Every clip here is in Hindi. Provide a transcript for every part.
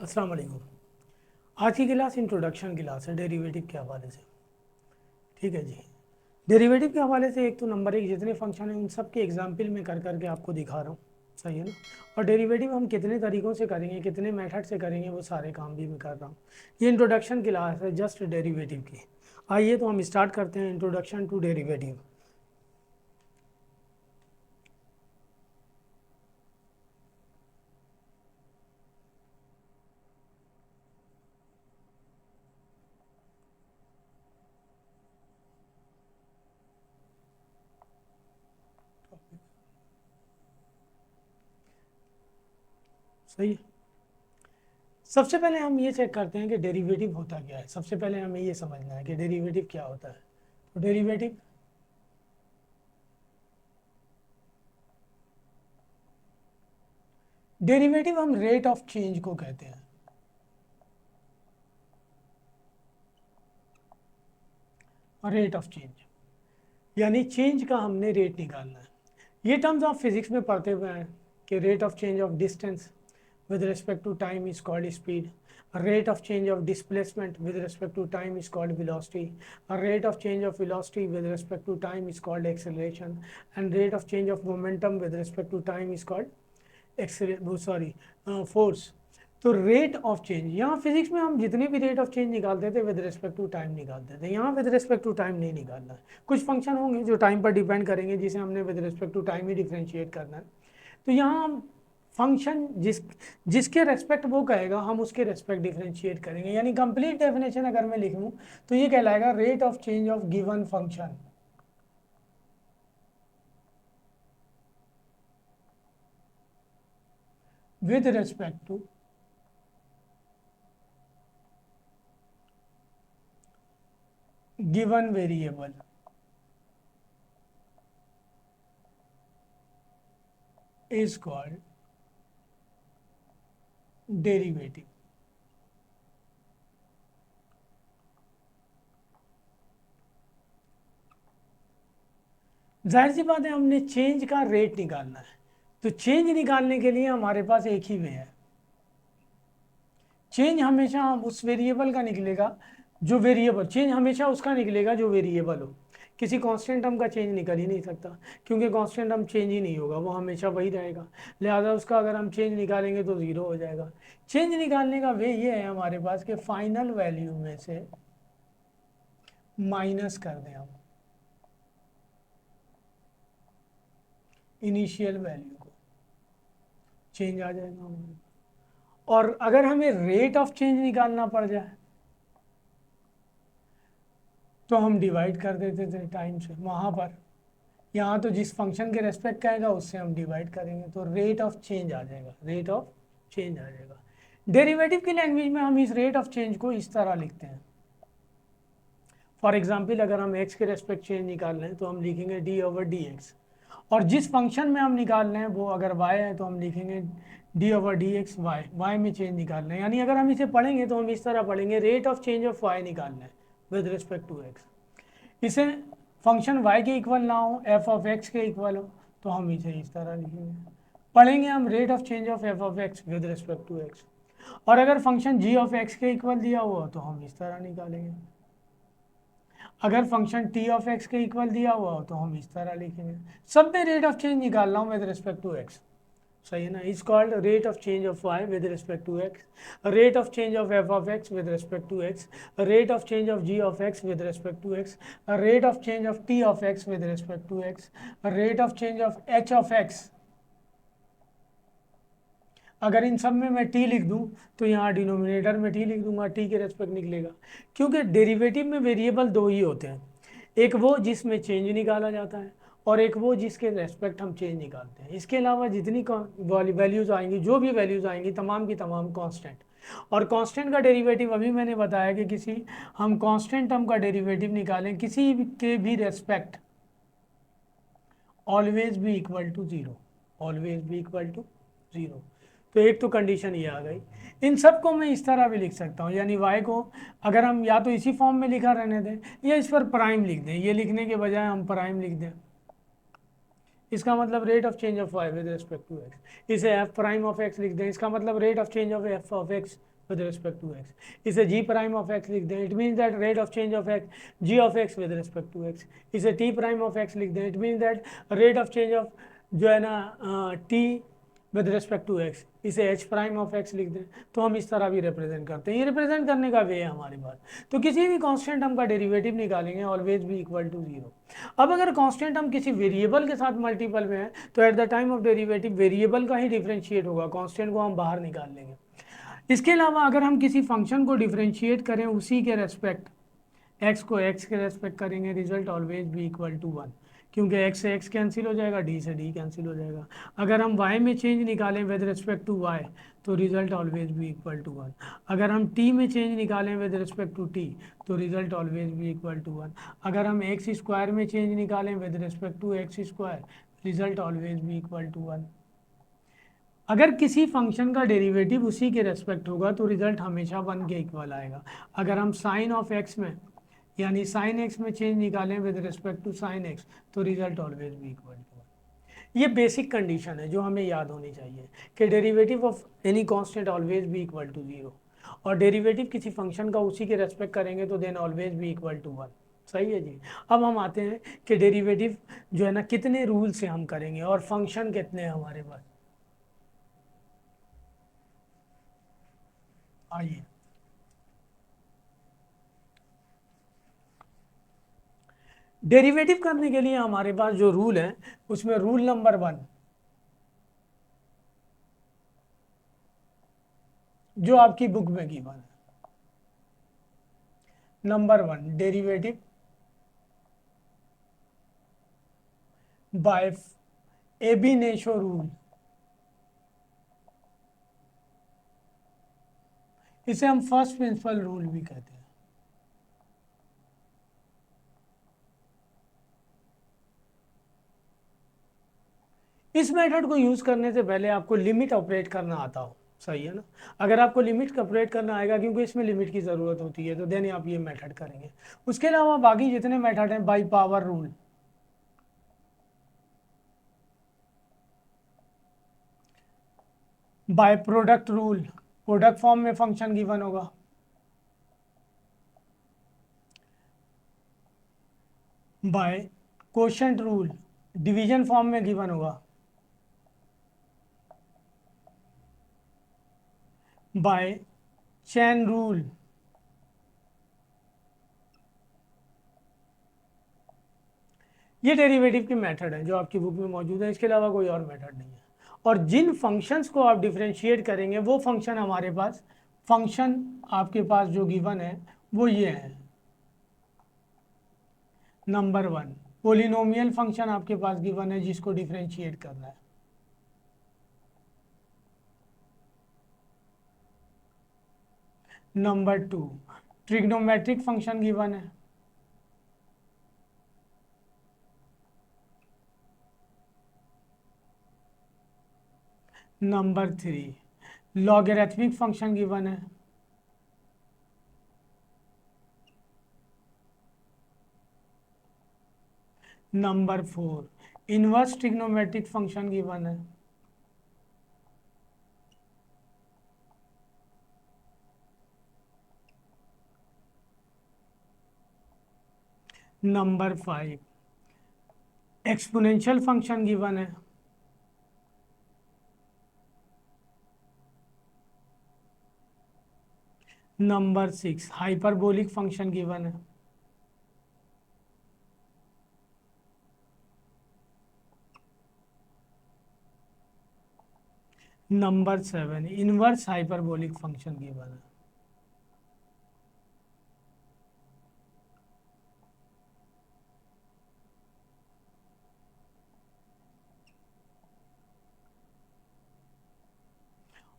अस्सलाम वालेकुम। आज की क्लास इंट्रोडक्शन क्लास है डेरिवेटिव के हवाले से। ठीक है जी। डेरिवेटिव के हवाले से एक तो नंबर एक जितने फंक्शन हैं उन सब के एग्जाम्पल में कर करके आपको दिखा रहा हूँ। सही है ना। और डेरिवेटिव हम कितने तरीक़ों से करेंगे, कितने मेथड से करेंगे, वो सारे काम भी मैं कर रहा हूँ। ये इंट्रोडक्शन क्लास है जस्ट डेरिवेटिव की। आइए तो हम स्टार्ट करते हैं इंट्रोडक्शन टू डेरिवेटिव। सही है। सबसे पहले हम ये चेक करते हैं कि डेरिवेटिव होता क्या है। सबसे पहले हमें ये समझना है कि डेरिवेटिव क्या होता है। तो डेरिवेटिव हम रेट ऑफ चेंज को कहते हैं। रेट ऑफ चेंज यानी चेंज का हमने रेट निकालना है। ये टर्म्स आप फिजिक्स में पढ़ते हुए हैं कि rate of change of distance with respect to time is called speed. A rate of change of displacement with respect to time is called velocity. A rate of change of velocity with respect to time is called acceleration. And rate of change of momentum with respect to time is called force. तो रेट ऑफ चेंज, यहाँ फिजिक्स में हम जितने भी रेट ऑफ चेंज निकालते थे विद रिस्पेक्ट टू टाइम निकालते थे। यहाँ विद रिस्पेक्ट टू टाइम नहीं निकालना है। कुछ फंक्शन होंगे जो टाइम पर डिपेंड करेंगे जिसे हमने विद रिस्पेक्ट टू टाइम ही डिफ्रेंशिएट करना है। तो यहाँ हम फंक्शन जिसके रेस्पेक्ट वो कहेगा हम उसके रेस्पेक्ट डिफ्रेंशिएट करेंगे। यानी कंप्लीट डेफिनेशन अगर मैं लिख लूँ तो ये कहलाएगा rate of change of given function with respect to given variable is called derivative. जाहिर सी बात है हमने चेंज का रेट निकालना है। तो चेंज निकालने के लिए हमारे पास एक ही वे है। चेंज हमेशा हम उस वेरिएबल का निकलेगा जो वेरिएबल, चेंज हमेशा उसका निकलेगा जो वेरिएबल हो। किसी कांस्टेंट टर्म का चेंज निकल ही नहीं सकता क्योंकि कांस्टेंट टर्म चेंज ही नहीं होगा, वो हमेशा वही रहेगा। लिहाजा उसका अगर हम चेंज निकालेंगे तो ज़ीरो हो जाएगा। चेंज निकालने का वे ये है हमारे पास कि फाइनल वैल्यू में से माइनस कर दें हम इनिशियल वैल्यू को, चेंज आ जाएगा हमारे। और अगर हमें रेट ऑफ चेंज निकालना पड़ जाए तो हम डिवाइड कर देते थे टाइम से वहाँ पर। यहाँ तो जिस फंक्शन के रेस्पेक्ट कहेगा उससे हम डिवाइड करेंगे तो रेट ऑफ चेंज आ जाएगा, रेट ऑफ चेंज आ जाएगा। डेरिवेटिव की लैंग्वेज में हम इस रेट ऑफ चेंज को इस तरह लिखते हैं। फॉर एग्जाम्पल अगर हम x के रेस्पेक्ट चेंज निकाल रहे हैं तो हम लिखेंगे d/dx। और जिस फंक्शन में हम निकाल रहे हैं वो अगर y है तो हम लिखेंगे d/dx y में चेंज निकाल रहे हैं। यानी अगर हम इसे पढ़ेंगे तो हम इस तरह पढ़ेंगे rate of change of y निकाल रहे हैं विद रिस्पेक्ट टू x। इसे फंक्शन y के इक्वल ना हो, f ऑफ x के इक्वल हो, तो हम इसे इस तरह लिखेंगे। पढ़ेंगे हम rate of change of f of x with respect to x। और अगर फंक्शन g ऑफ x के इक्वल दिया हुआ तो हम इस तरह निकालेंगे। अगर फंक्शन t ऑफ x के इक्वल दिया हुआ हो तो हम इस तरह लिखेंगे। सब में रेट ऑफ चेंज निकाल रहा हूँ विद रिस्पेक्ट टू x। सही है ना। Is called rate of change of y with respect to x, rate of change of f of x with respect to x, rate of change of g of x with respect to x, rate of change of t of x with respect to x, rate of change of h of x। अगर इन सब में मैं t लिख दूं तो यहाँ डिनोमिनेटर में t लिख दूंगा, t के रेस्पेक्ट निकलेगा। क्योंकि डेरिवेटिव में वेरिएबल दो ही होते हैं, एक वो जिसमें चेंज निकाला जाता है और एक वो जिसके रेस्पेक्ट हम चेंज निकालते हैं। इसके अलावा जितनी वैल्यूज़ आएंगी, जो भी वैल्यूज़ आएंगी तमाम की तमाम कांस्टेंट। और कांस्टेंट का डेरिवेटिव अभी मैंने बताया कि हम कांस्टेंट टर्म का डेरिवेटिव निकालें किसी के भी रेस्पेक्ट ऑलवेज भी इक्वल टू ज़ीरो, ऑलवेज भी इक्वल टू ज़ीरो। तो एक तो कंडीशन ये आ गई। इन सब को मैं इस तरह भी लिख सकता हूँ, यानी y को अगर हम या तो इसी फॉर्म में लिखा रहने दें या इस पर प्राइम लिख दें। ये लिखने के बजाय हम प्राइम लिख दें, इसका मतलब rate of change of y with respect to x. इसे एफ प्राइम ऑफ एक्स लिख दें, इसका मतलब rate of change of f of x with respect to x। इसे g प्राइम ऑफ x लिख दें, it means that rate of change of x g of x with respect to x। इसे t प्राइम ऑफ x लिख दें, it means that rate of change of जो है ना t with respect to x। इसे h प्राइम ऑफ x लिख दें। तो हम इस तरह भी रिप्रेजेंट करते हैं, ये रिप्रेजेंट करने का वे है हमारे पास। तो किसी भी कांस्टेंट हम का डेरिवेटिव निकालेंगे ऑलवेज भी इक्वल टू 0। अब अगर कांस्टेंट हम किसी वेरिएबल के साथ मल्टीपल में है तो at the time of derivative variable का ही डिफरेंशिएट होगा, कांस्टेंट को हम बाहर निकाल लेंगे। इसके अलावा अगर हम किसी फंक्शन को डिफरेंशिएट करें उसी के रेस्पेक्ट, x को x के रेस्पेक्ट करेंगे, रिजल्ट ऑलवेज भी इक्वल टू 1, क्योंकि x से x कैंसिल हो जाएगा, d से d कैंसिल हो जाएगा। अगर हम y में चेंज निकालें विद रिस्पेक्ट टू y तो रिजल्ट ऑलवेज भी इक्वल टू 1। अगर हम t में चेंज निकालें विद रिस्पेक्ट टू t तो रिजल्ट ऑलवेज भी इक्वल टू 1। अगर हम x स्क्वायर में चेंज निकालें with respect to x square result always भी इक्वल टू 1। अगर किसी फंक्शन का डेरिवेटिव उसी के रेस्पेक्ट होगा तो रिजल्ट हमेशा 1 के इक्वल आएगा। अगर हम साइन ऑफ x में यानी साइन x में चेंज निकालें with respect to sine x तो रिजल्ट ऑलवेज भी इक्वल टू 1। ये बेसिक कंडीशन है जो हमें याद होनी चाहिए कि derivative of any constant always भी इक्वल टू 0, और डेरिवेटिव किसी फंक्शन का उसी के रेस्पेक्ट करेंगे तो देन ऑलवेज भी इक्वल टू 1। सही है जी। अब हम आते हैं कि डेरिवेटिव जो है ना कितने रूल से हम करेंगे और फंक्शन कितने हैं हमारे पास। आइए, डेरिवेटिव करने के लिए हमारे पास जो रूल है उसमें रूल नंबर 1 जो आपकी बुक में गिवन है, number 1 derivative by ab initio rule. इसे हम फर्स्ट प्रिंसिपल रूल भी कहते हैं। इस मेथड को यूज करने से पहले आपको लिमिट ऑपरेट करना आता हो, सही है ना। अगर आपको लिमिट ऑपरेट करना आएगा, क्योंकि इसमें लिमिट की ज़रूरत होती है, तो देन आप ये मेथड करेंगे। उसके अलावा बाकी जितने मेथड हैं, by power rule, by product rule, product form में फंक्शन गिवन होगा, by quotient rule, division form में गिवन होगा, बाय चेन रूल, ये डेरिवेटिव के मेथड है जो आपकी बुक में मौजूद है। इसके अलावा कोई और मेथड नहीं है। और जिन फंक्शंस को आप डिफरेंशिएट करेंगे वो फंक्शन हमारे पास, फंक्शन आपके पास जो गिवन है वो ये है। नंबर 1 पोलिनोमियल फंक्शन आपके पास गिवन है जिसको डिफरेंशिएट करना है। नंबर 2 ट्रिग्नोमेट्रिक फंक्शन गिवन है। नंबर 3 लॉगरिथमिक फंक्शन गिवन है। Number 4 inverse trigonometric function given है। नंबर 5 एक्सपोनेंशियल फंक्शन गिवन है। नंबर 6 हाइपरबोलिक फंक्शन गिवन है। Number 7 inverse hyperbolic function given है।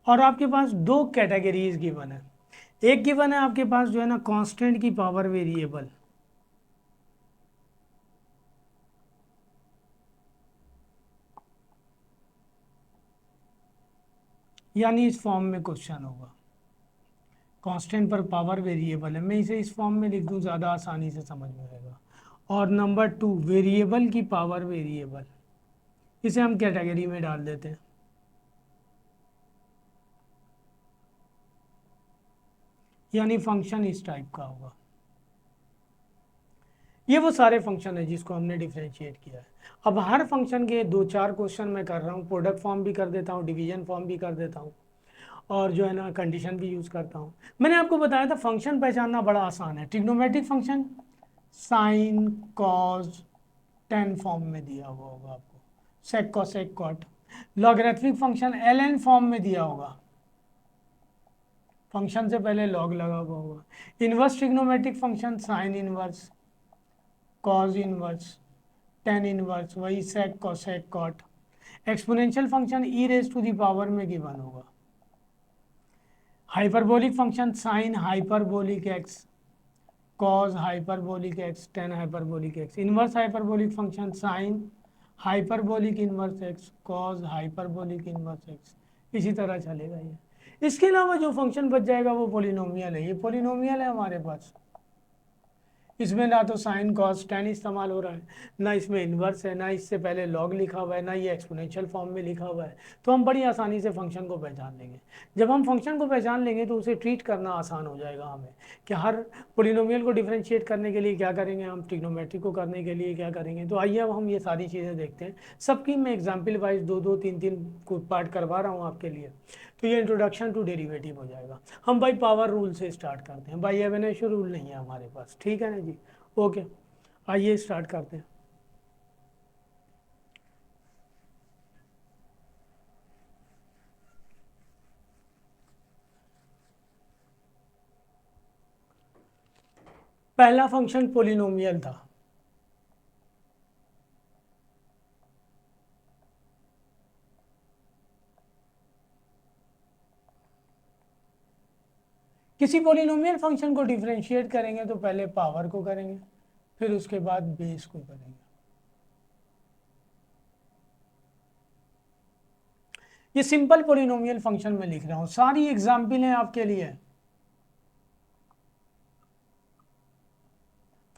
और आपके पास दो कैटेगरीज गिवन है। एक गिवन है आपके पास जो है ना कांस्टेंट की पावर वेरिएबल, यानी इस फॉर्म में क्वेश्चन होगा, कांस्टेंट पर पावर वेरिएबल है, मैं इसे इस फॉर्म में लिख दूं ज़्यादा आसानी से समझ में आएगा। और नंबर 2 वेरिएबल की पावर वेरिएबल, इसे हम कैटेगरी में डाल देते हैं। यानी फंक्शन इस टाइप का होगा। ये वो सारे फंक्शन है जिसको हमने डिफरेंशिएट किया है। अब हर फंक्शन के 2-4 क्वेश्चन मैं कर रहा हूँ, प्रोडक्ट फॉर्म भी कर देता हूँ, डिवीजन फॉर्म भी कर देता हूँ, और जो है ना कंडीशन भी यूज़ करता हूँ। मैंने आपको बताया था फंक्शन पहचानना बड़ा आसान है। Trigonometric function sine cos tan form में दिया हुआ होगा आपको, sec cosec cot. Logarithmic function ln form में दिया होगा, फंक्शन से पहले लॉग लगा हुआ होगा। Inverse trigonometric function sine inverse, cos inverse, tan inverse, वही sec cosec cot. Exponential function e raise to the power में गिवन होगा। Hyperbolic function sine hyperbolic x, cos hyperbolic x, tan hyperbolic x. Inverse hyperbolic function sine hyperbolic inverse x, cos hyperbolic inverse x. इसी तरह चलेगा ये। इसके अलावा जो फंक्शन बच जाएगा वो पोलिनोमियल है। ये पोलिनोमियल है हमारे पास, इसमें ना तो साइन कॉस टेन इस्तेमाल हो रहा है, ना इसमें इन्वर्स है, ना इससे पहले लॉग लिखा हुआ है, ना ये एक्सपोनेंशियल फॉर्म में लिखा हुआ है। तो हम बड़ी आसानी से फंक्शन को पहचान लेंगे। जब हम फंक्शन को पहचान लेंगे तो उसे ट्रीट करना आसान हो जाएगा हमें, कि हर पोलिनोमियल को डिफरेंशिएट करने के लिए क्या करेंगे, हम ट्रिग्नोमेट्री को करने के लिए क्या करेंगे। तो आइए अब हम ये सारी चीज़ें देखते हैं। सबकी मैं एग्जाम्पल वाइज 2-2, 3-3 को पार्ट करवा रहा हूँ आपके लिए। तो ये इंट्रोडक्शन टू डेरिवेटिव हो जाएगा। हम बाई पावर रूल से स्टार्ट करते हैं, बाई एब इनिशियो रूल नहीं है हमारे पास, ठीक है ना जी। ओके, आइए स्टार्ट करते हैं। पहला फंक्शन पोलिनोमियल था। किसी पोलिनोमियल फंक्शन को डिफरेंशिएट करेंगे तो पहले पावर को करेंगे, फिर उसके बाद बेस को करेंगे। ये सिंपल पोलिनोमियल फंक्शन में लिख रहा हूं, सारी एग्जाम्पल हैं आपके लिए।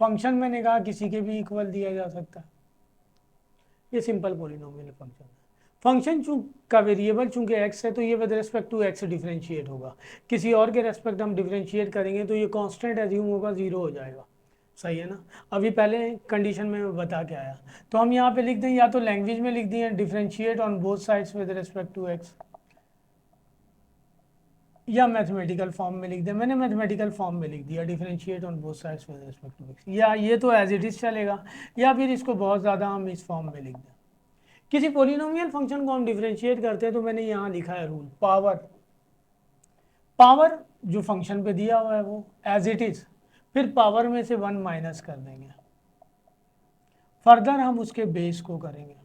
फंक्शन मैंने कहा किसी के भी इक्वल दिया जा सकता है। ये सिंपल पोलिनोमियल फंक्शन है। फंक्शन का वेरिएबल चूंकि x है तो ये with respect to x differentiate होगा। किसी और के रेस्पेक्ट हम डिफरेंशिएट करेंगे तो ये कांस्टेंट एज्यूम होगा, 0 हो जाएगा। सही है ना। अभी पहले कंडीशन में मैं बता के आया। तो हम यहाँ पे लिख दें, या तो लैंग्वेज में लिख दिए differentiate on both sides with respect to x, या मैथमेटिकल फॉर्म में लिख दें। मैंने मैथमेटिकल फॉर्म में लिख दिया differentiate on both sides with respect to x, या ये तो एज इट इज़ चलेगा, या फिर इसको बहुत ज़्यादा हम इस फॉर्म में लिख दें। किसी पोलिनोमियल फंक्शन को हम डिफरेंशिएट करते हैं तो मैंने यहाँ लिखा है रूल, पावर। पावर जो फंक्शन पे दिया हुआ है वो एज इट इज़, फिर पावर में से 1 माइनस कर देंगे, फर्दर हम उसके बेस को करेंगे।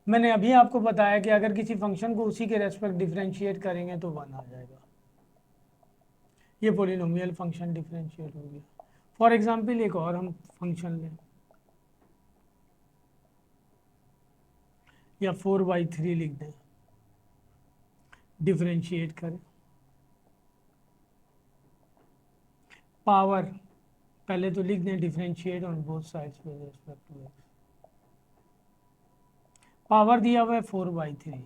मैंने अभी आपको बताया कि अगर किसी फंक्शन को उसी के रेस्पेक्ट डिफरेंशिएट करेंगे तो 1 आ जाएगा। ये पोलिनोमियल फंक्शन डिफरेंशिएट हो गया। फॉर एग्जाम्पल एक और हम फंक्शन लें, या 4/3 लिख दें, डिफरेंशिएट करें। पावर पहले तो लिख दें differentiate on both sides with respect to x. Power दिया हुआ है 4/3,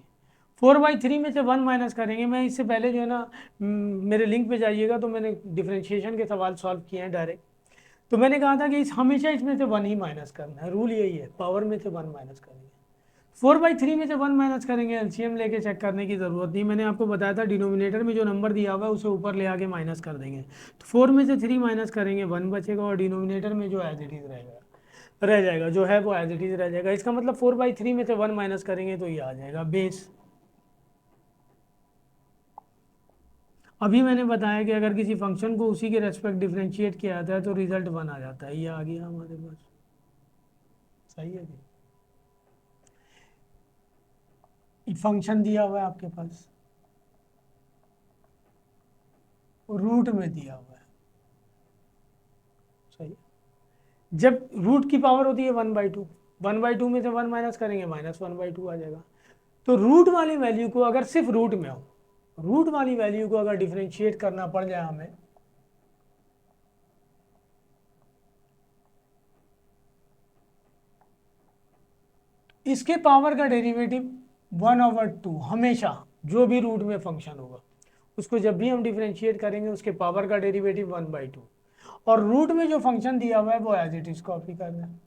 4/3 में से 1 माइनस करेंगे। मैं इससे पहले जो है ना मेरे लिंक पे जाइएगा तो मैंने डिफरेंशिएशन के सवाल सॉल्व किए हैं डायरेक्ट। तो मैंने कहा था कि हमेशा इसमें से 1 ही माइनस करना है, रूल यही है, पावर में से 1 माइनस करेंगे। 4/3 में से 1 माइनस करेंगे, एलसीएम लेके चेक करने की ज़रूरत नहीं। मैंने आपको बताया था डिनोमिनेटर में जो नंबर दिया हुआ है उसे ऊपर ले आके माइनस कर देंगे। तो 4 में से 3 माइनस करेंगे, 1 बचेगा, और डिनोमिनेटर में जो एज इट इज़ रह जाएगा जो है वो एज इट इज़ रह जाएगा। इसका मतलब 4/3 में से 1 माइनस करेंगे तो ये आ जाएगा बेस। अभी मैंने बताया कि अगर किसी फंक्शन को उसी के रेस्पेक्ट डिफरेंशिएट किया जाता है तो रिजल्ट 1 आ जाता है। ये आ गया हमारे पास। सही है जी। फंक्शन दिया हुआ है आपके पास, रूट में दिया हुआ है। सही है। जब रूट की पावर होती है 1/2, 1/2 में से 1 माइनस करेंगे, -1/2 आ जाएगा। तो रूट वाली वैल्यू को अगर सिर्फ रूट में हो, रूट वाली वैल्यू को अगर डिफरेंशिएट करना पड़ जाए हमें, इसके पावर का डेरिवेटिव 1/2 हमेशा, जो भी रूट में फंक्शन होगा उसको जब भी हम डिफरेंशिएट करेंगे उसके पावर का डेरिवेटिव 1/2, और रूट में जो फंक्शन दिया हुआ है वो एज इट इज कॉपी कर दें।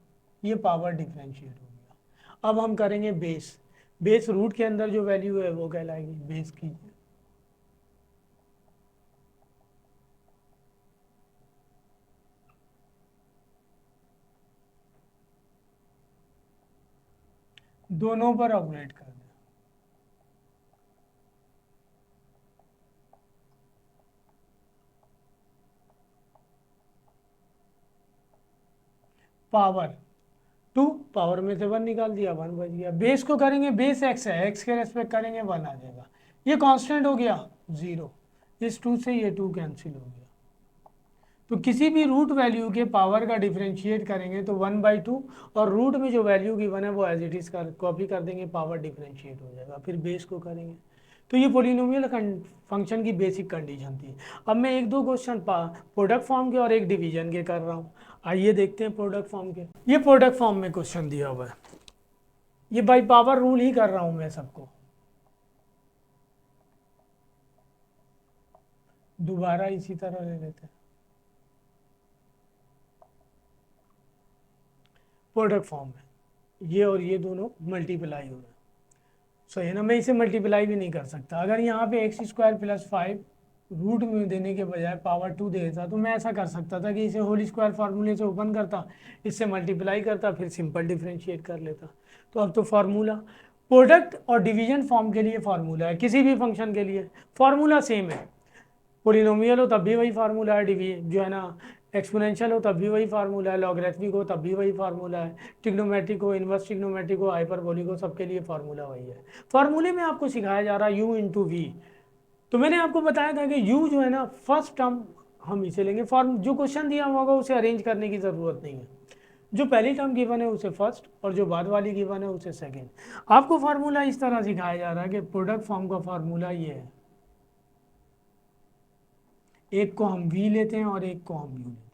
ये पावर डिफरेंशिएट हो गया। अब हम करेंगे बेस। बेस रूट के अंदर जो वैल्यू है वो कहलाएगी बेस की। दोनों पर ऑपरेट कर दें। पावर 2, पावर में से 1 निकाल दिया, 1 बच गया। बेस को करेंगे, बेस x है, x के रेस्पेक्ट करेंगे 1 आ जाएगा। ये कांस्टेंट हो गया 0, इस 2 से ये 2 कैंसिल हो गया। तो किसी भी रूट वैल्यू के पावर का डिफरेंशिएट करेंगे तो 1/2, और रूट में जो वैल्यू गिवन है वो एज इट इज कर कॉपी कर देंगे, पावर डिफरेंशिएट हो जाएगा। फिर बेस को करेंगे। तो ये पोलिनोमियल फंक्शन की बेसिक कंडीशन थी। अब मैं एक दो क्वेश्चन प्रोडक्ट फॉर्म के और एक डिवीजन के कर रहा हूँ। आइए देखते हैं प्रोडक्ट फॉर्म के। ये प्रोडक्ट फॉर्म में क्वेश्चन दिया हुआ है, ये बाई पावर रूल ही कर रहा हूँ मैं सबको। दोबारा इसी तरह ले लेते हैं। प्रोडक्ट फॉर्म में ये और ये दोनों मल्टीप्लाई हो रहे हैं, सही है ना। मैं इसे मल्टीप्लाई भी नहीं कर सकता। अगर यहाँ पे x² + 5 रूट में देने के बजाय पावर 2 दे देता तो मैं ऐसा कर सकता था कि इसे होल स्क्वायर फार्मूले से ओपन करता, इससे मल्टीप्लाई करता, फिर सिंपल डिफरेंशिएट कर लेता। तो अब तो फार्मूला प्रोडक्ट और डिवीजन फॉर्म के लिए फार्मूला है, किसी भी फंक्शन के लिए फार्मूला सेम है। पोलिनोमियल हो तब भी वही फार्मूला है, जो है ना एक्सपोनेंशियल हो तब भी वही फार्मूला है, लॉगरिथमिक हो तब भी वही फार्मूला है, ट्रिग्नोमेट्रिक हो, इनवर्स ट्रिग्नोमेट्रिक हो, हाइपरबोलिक हो, सबके लिए फार्मूला वही है। फार्मूले में आपको सिखाया जा रहा है u/v। तो मैंने आपको बताया था कि u जो है ना फर्स्ट टर्म हम इसे लेंगे, फॉर्म जो क्वेश्चन दिया होगा उसे अरेंज करने की ज़रूरत नहीं है। जो पहली टर्म गिवन है उसे फर्स्ट और जो बाद वाली गिवन है उसे सेकेंड। आपको फार्मूला इस तरह सिखाया जा रहा है कि प्रोडक्ट फॉर्म का फार्मूला ये है, एक को हम v लेते हैं और एक को हम u लेते हैं।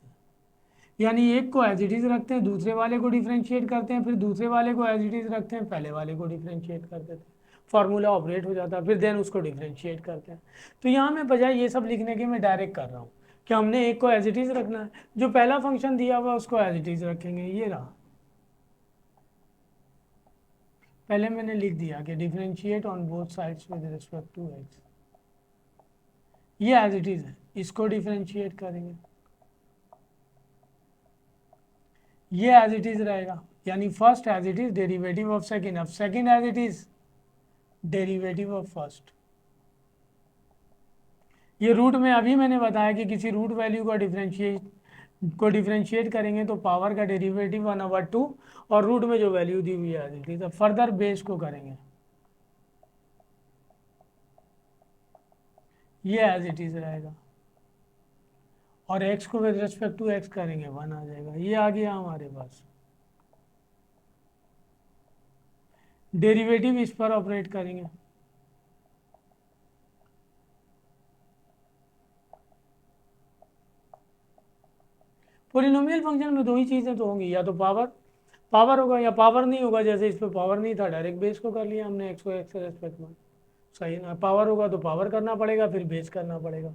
यानी एक को एज इट इज रखते हैं, दूसरे वाले को डिफरेंशिएट करते हैं, फिर दूसरे वाले को एज इट इज रखते हैं, पहले वाले को डिफरेंशिएट कर देते हैं, फार्मूला ऑपरेट हो जाता है, फिर देन उसको डिफरेंशिएट करते हैं। तो यहाँ मैं बजाय ये सब लिखने के मैं डायरेक्ट कर रहा हूँ कि हमने एक को एज इट इज रखना है, जो पहला फंक्शन दिया हुआ है उसको एज इट इज रखेंगे। ये रहा, पहले मैंने लिख दिया कि differentiate on both sides with respect to x, ये एज इट इज है, इसको डिफरेंशिएट करेंगे, ये एज इट इज रहेगा। यानी first as it is derivative of second, अब second as it is derivative of first. ये रूट में अभी मैंने बताया कि किसी रूट वैल्यू का डिफरेंशिएट करेंगे तो पावर का डेरिवेटिव 1/2, और रूट में जो वैल्यू दी हुई है एज इट इज। अब फर्दर बेस को करेंगे, ये एज इट इज रहेगा, और x को विद रिस्पेक्ट टू x करेंगे 1 आ जाएगा। ये आ गया हमारे पास। डेरिवेटिव इस पर ऑपरेट करेंगे, पोलिनोमियल फंक्शन में दो ही चीज़ें तो होंगी, या तो पावर पावर होगा या पावर नहीं होगा। जैसे इस पर पावर नहीं था, डायरेक्ट बेस को कर लिया हमने, x को x के रेस्पेक्ट में, सही ना। पावर होगा तो पावर करना पड़ेगा, फिर बेस करना पड़ेगा।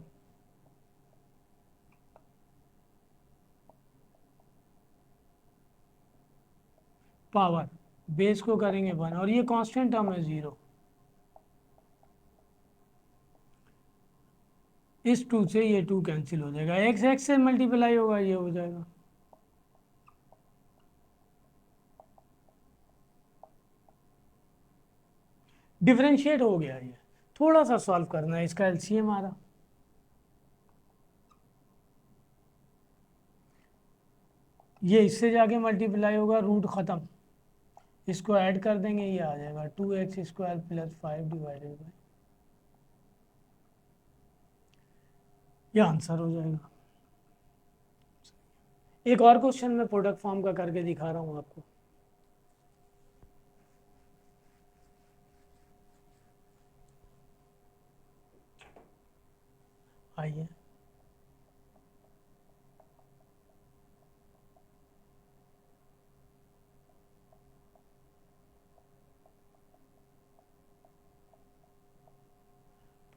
पावर बेस को करेंगे 1, और ये कांस्टेंट टर्म है 0, इस 2 से ये 2 कैंसिल हो जाएगा, x से मल्टीप्लाई होगा, ये हो जाएगा। डिफरेंशिएट हो गया। ये थोड़ा सा सॉल्व करना है, इसका एलसीएम आ रहा, ये इससे जाके मल्टीप्लाई होगा, रूट ख़त्म, इसको ऐड कर देंगे, ये आ जाएगा 2x² + 5 डिवाइडेड बाई, ये आंसर हो जाएगा। एक और क्वेश्चन मैं प्रोडक्ट फॉर्म का करके दिखा रहा हूँ आपको। आइए,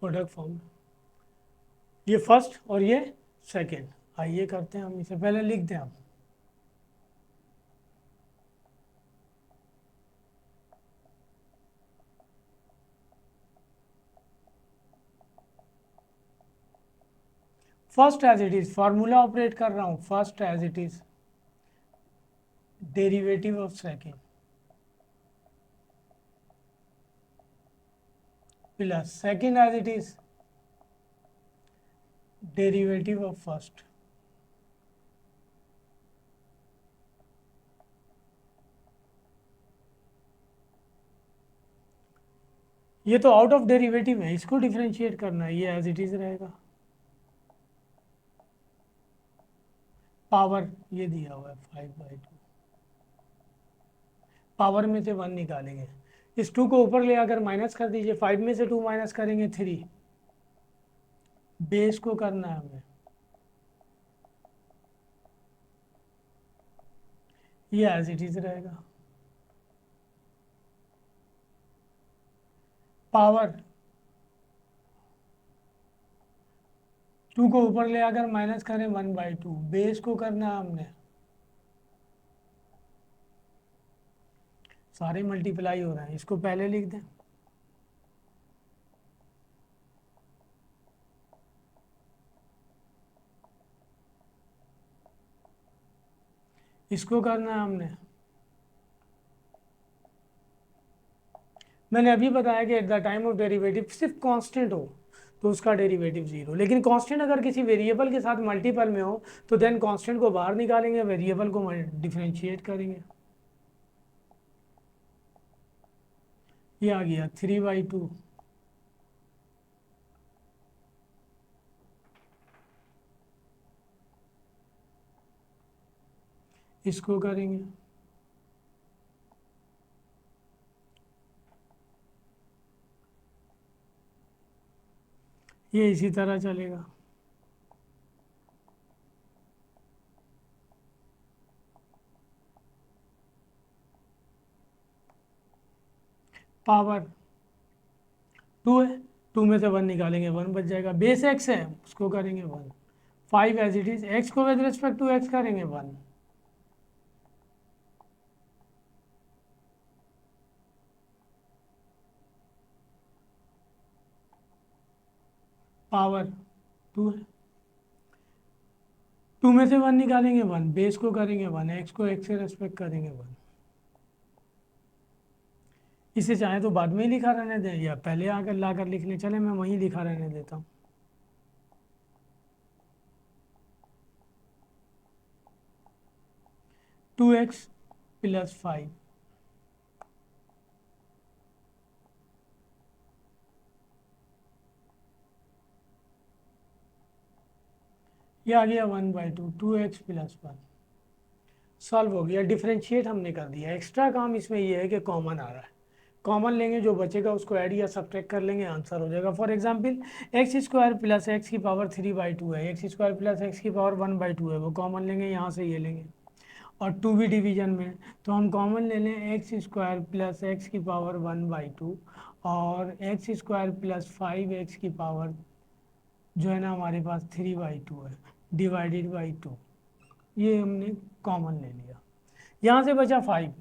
प्रोडक्ट फॉर्म, ये फर्स्ट और ये सेकंड। आइए करते हैं हम, इसे पहले लिख दें हम। First as it is formula operate कर रहा हूं, first as it is derivative of second plus second as it is derivative of first. ये तो आउट ऑफ डेरिवेटिव है, इसको डिफरेंशिएट करना है, ये एज इट इज रहेगा। पावर ये दिया हुआ है 5/2, पावर में से 1 निकालेंगे, इस 2 को ऊपर ले आकर माइनस कर दीजिए, 5 में से 2 माइनस करेंगे 3, बेस को करना है हमें, ये एज इट इज रहेगा। पावर 2 को ऊपर ले आकर माइनस करें 1/2, बेस को करना है हमने, सारे मल्टीप्लाई हो रहे हैं, इसको पहले लिख दें। इसको करना है हमने, मैंने अभी बताया कि at the time of derivative सिर्फ कांस्टेंट हो तो उसका डेरिवेटिव 0, लेकिन कांस्टेंट अगर किसी वेरिएबल के साथ मल्टीपल में हो तो देन कांस्टेंट को बाहर निकालेंगे, वेरिएबल को डिफरेंशिएट करेंगे। ये आ गया 3/2, इसको करेंगे, ये इसी तरह चलेगा। पावर 2 है, 2 में से 1 निकालेंगे, 1 बच जाएगा, बेस x है उसको करेंगे 1, 5 एज इट इज, x को विद रिस्पेक्ट टू x करेंगे 1, पावर 2 है, 2 में से 1 निकालेंगे 1, बेस को करेंगे 1, x को x से रेस्पेक्ट करेंगे 1। इसे चाहे तो बाद में ही लिखा रहने दें या पहले आकर ला कर लिख लें, चले मैं वहीं लिखा रहने देता हूँ। टू एक्स प्लस 5, ये आ गया 1/2, 2x प्लस 1, सॉल्व हो गया, डिफरेंशिएट हमने कर दिया। एक्स्ट्रा काम इसमें ये है कि कॉमन आ रहा है, कॉमन लेंगे, जो बचेगा उसको ऐड या सब्ट्रैक्ट कर लेंगे, आंसर हो जाएगा। For example x² plus x की पावर 3/2 है, x² प्लस एक्स की पावर 1/2 है, वो कॉमन लेंगे, यहाँ से ये लेंगे, और 2 भी डिवीजन में, तो हम कॉमन ले लें x² प्लस एक्स की पावर 1/2 और x² प्लस 5x की पावर जो है ना हमारे पास 3/2 है, डिवाइडेड बाई 2, ये हमने कॉमन ले लिया, यहाँ से बचा 5,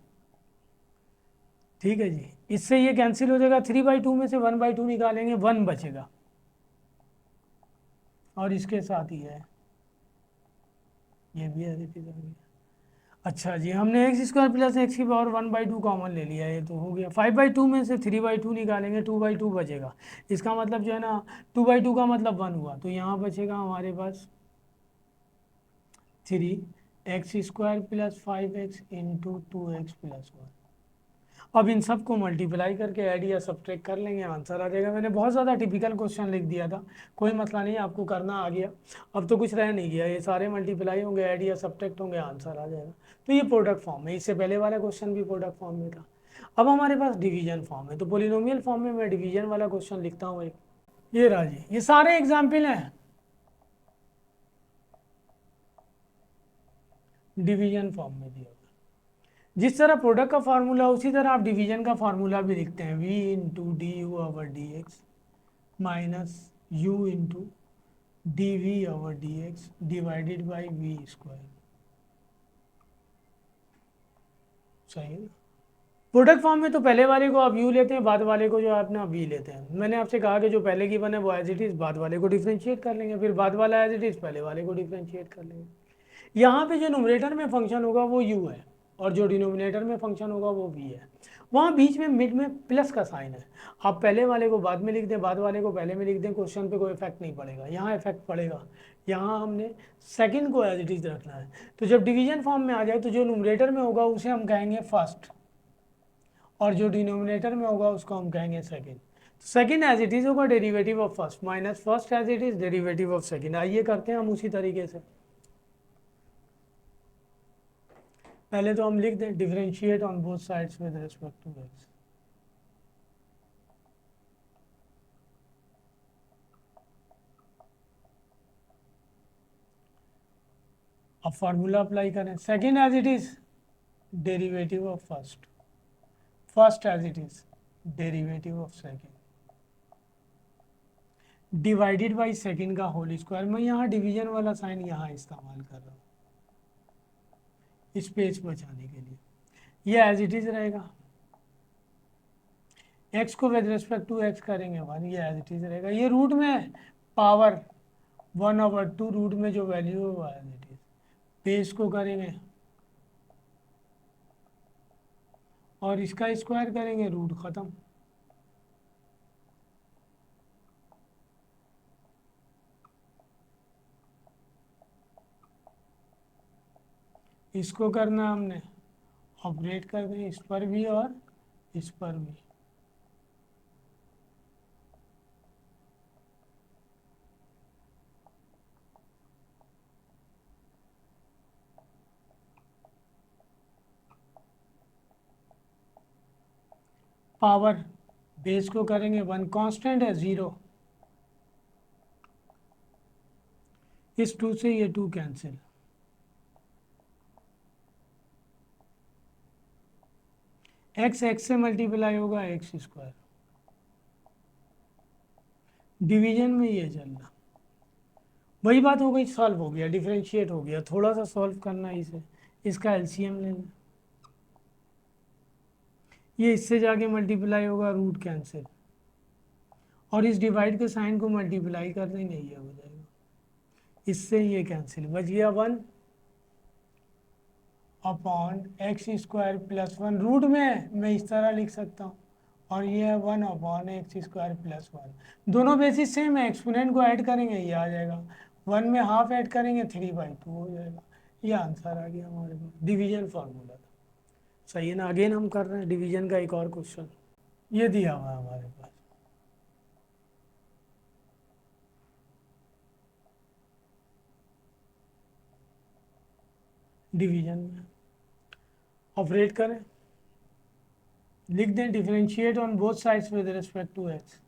ठीक है जी, इससे ये कैंसिल हो जाएगा, 3/2 में से 1/2 निकालेंगे, 1 बचेगा, और इसके साथ ही है, ये भी है। अच्छा जी, हमने x² प्लस एक्स की पावर 1/2 कॉमन ले लिया, ये तो हो गया। 5/2 में से 3/2 निकालेंगे, 2/2 बचेगा, इसका मतलब जो है ना 2/2 का मतलब 1 हुआ, तो यहाँ बचेगा हमारे पास 3x² plus 5x into 2x plus 1। अब इन सब को मल्टीप्लाई करके ऐड या सब्ट्रैक्ट कर लेंगे, आंसर आ जाएगा। मैंने बहुत ज़्यादा टिपिकल क्वेश्चन लिख दिया था, कोई मसला नहीं, आपको करना आ गया, अब तो कुछ रह नहीं गया, ये सारे मल्टीप्लाई होंगे, ऐड या सब्ट्रैक्ट होंगे, आंसर आ जाएगा। तो ये प्रोडक्ट फॉर्म है, इससे पहले वाला क्वेश्चन भी प्रोडक्ट फॉर्म में था। अब हमारे पास डिवीजन फॉर्म है, तो पोलिनोमियल फॉर्म में मैं डिवीजन वाला क्वेश्चन लिखता हूँ एक, ये रहा जी, ये सारे एग्जाम्पल हैं डिवीजन फॉर्म में दिया। जिस तरह प्रोडक्ट का फार्मूला उसी तरह आप डिवीजन का फार्मूला भी लिखते हैं, v into d you over D x minus u into d we over D x divided by v square. सही है ना। प्रोडक्ट फॉर्म में तो पहले वाले को आप यू लेते हैं, बाद वाले को जो है अपना वी लेते हैं। मैंने आपसे कहा कि जो पहले की वन है वो एज इट इज़, बाद वाले को डिफ्रेंशिएट कर लेंगे, फिर बाद वाला एज इट इज़, पहले वाले को डिफ्रेंशिएट कर लेंगे। यहाँ पे जो न्यूमरेटर में फंक्शन होगा वो u है और जो डिनोमिनेटर में फंक्शन होगा वो v है। वहाँ बीच में मिड में प्लस का साइन है। आप पहले वाले को बाद में लिख दें, बाद वाले को पहले में लिख दें, क्वेश्चन पे कोई इफेक्ट नहीं पड़ेगा। यहाँ इफेक्ट पड़ेगा, यहाँ हमने सेकंड को एज इट इज़ रखना है। तो जब डिवीजन फॉर्म में आ जाए तो जो न्यूमरेटर में होगा उसे हम कहेंगे फर्स्ट और जो डिनोमिनेटर में होगा उसको हम कहेंगे second. Second as it is होगा derivative of first minus first as it is derivative of second. आइए करते हैं हम उसी तरीके से। पहले तो हम लिख दें differentiate on both sides with respect to x. अब फार्मूला अप्लाई करें। Second as it is derivative of first, first as it is derivative of second divided by second का होल स्क्वायर। मैं यहाँ डिवीजन वाला साइन यहाँ इस्तेमाल कर रहा हूँ स्पेस बचाने के लिए। ये एज इट इज रहेगा, x को विद रिस्पेक्ट टू x करेंगे 1, ये एज इट इज रहेगा। ये रूट में पावर 1/2 रूट में जो वैल्यू है वो एज इट इज। बेस को करेंगे और इसका स्क्वायर करेंगे, रूट ख़त्म। इसको करना हमने ऑपरेट कर दें इस पर भी और इस पर भी। पावर बेस को करेंगे 1, कांस्टेंट है 0, इस 2 से ये 2 कैंसिल। x से मल्टीप्लाई होगा एक्स स्क्वायर। डिवीजन में ये चलना, वही बात हो गई, सॉल्व हो गया, डिफरेंशिएट हो गया। थोड़ा सा सॉल्व करना है इसे, इसका एलसीएम लेना, ये इससे जाके मल्टीप्लाई होगा, रूट कैंसिल, और इस डिवाइड के साइन को मल्टीप्लाई कर देंगे, ये हो जाएगा। इससे ये कैंसिल, बच गया 1 upon x square plus 1। Root में मैं इस तरह लिख सकता हूँ और ये है 1 अपॉन एक्स स्क्वायर प्लस 1। दोनों बेसिस सेम है, एक्सपोनेंट को ऐड करेंगे ये आ जाएगा, 1 में हाफ ऐड करेंगे 3/2 हो जाएगा। ये आंसर आ गया हमारे पास, डिवीजन फार्मूला था। सही है ना। अगेन हम कर रहे हैं डिवीजन का एक और क्वेश्चन, ये दिया हुआ है हमारे पास। डिवीजन में ऑपरेट करें, लिख दें differentiate on both sides with respect to x.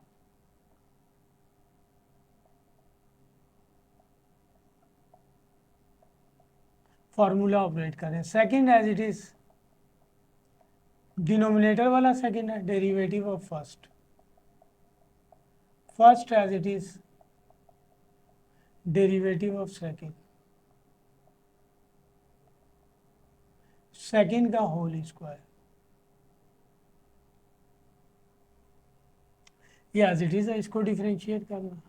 Formula operate करें। Second as it is, denominator वाला सेकंड है, derivative of first, first as it is derivative of second, second का होल स्क्वायर। ये एज इट इज है, इसको डिफरेंशिएट करना।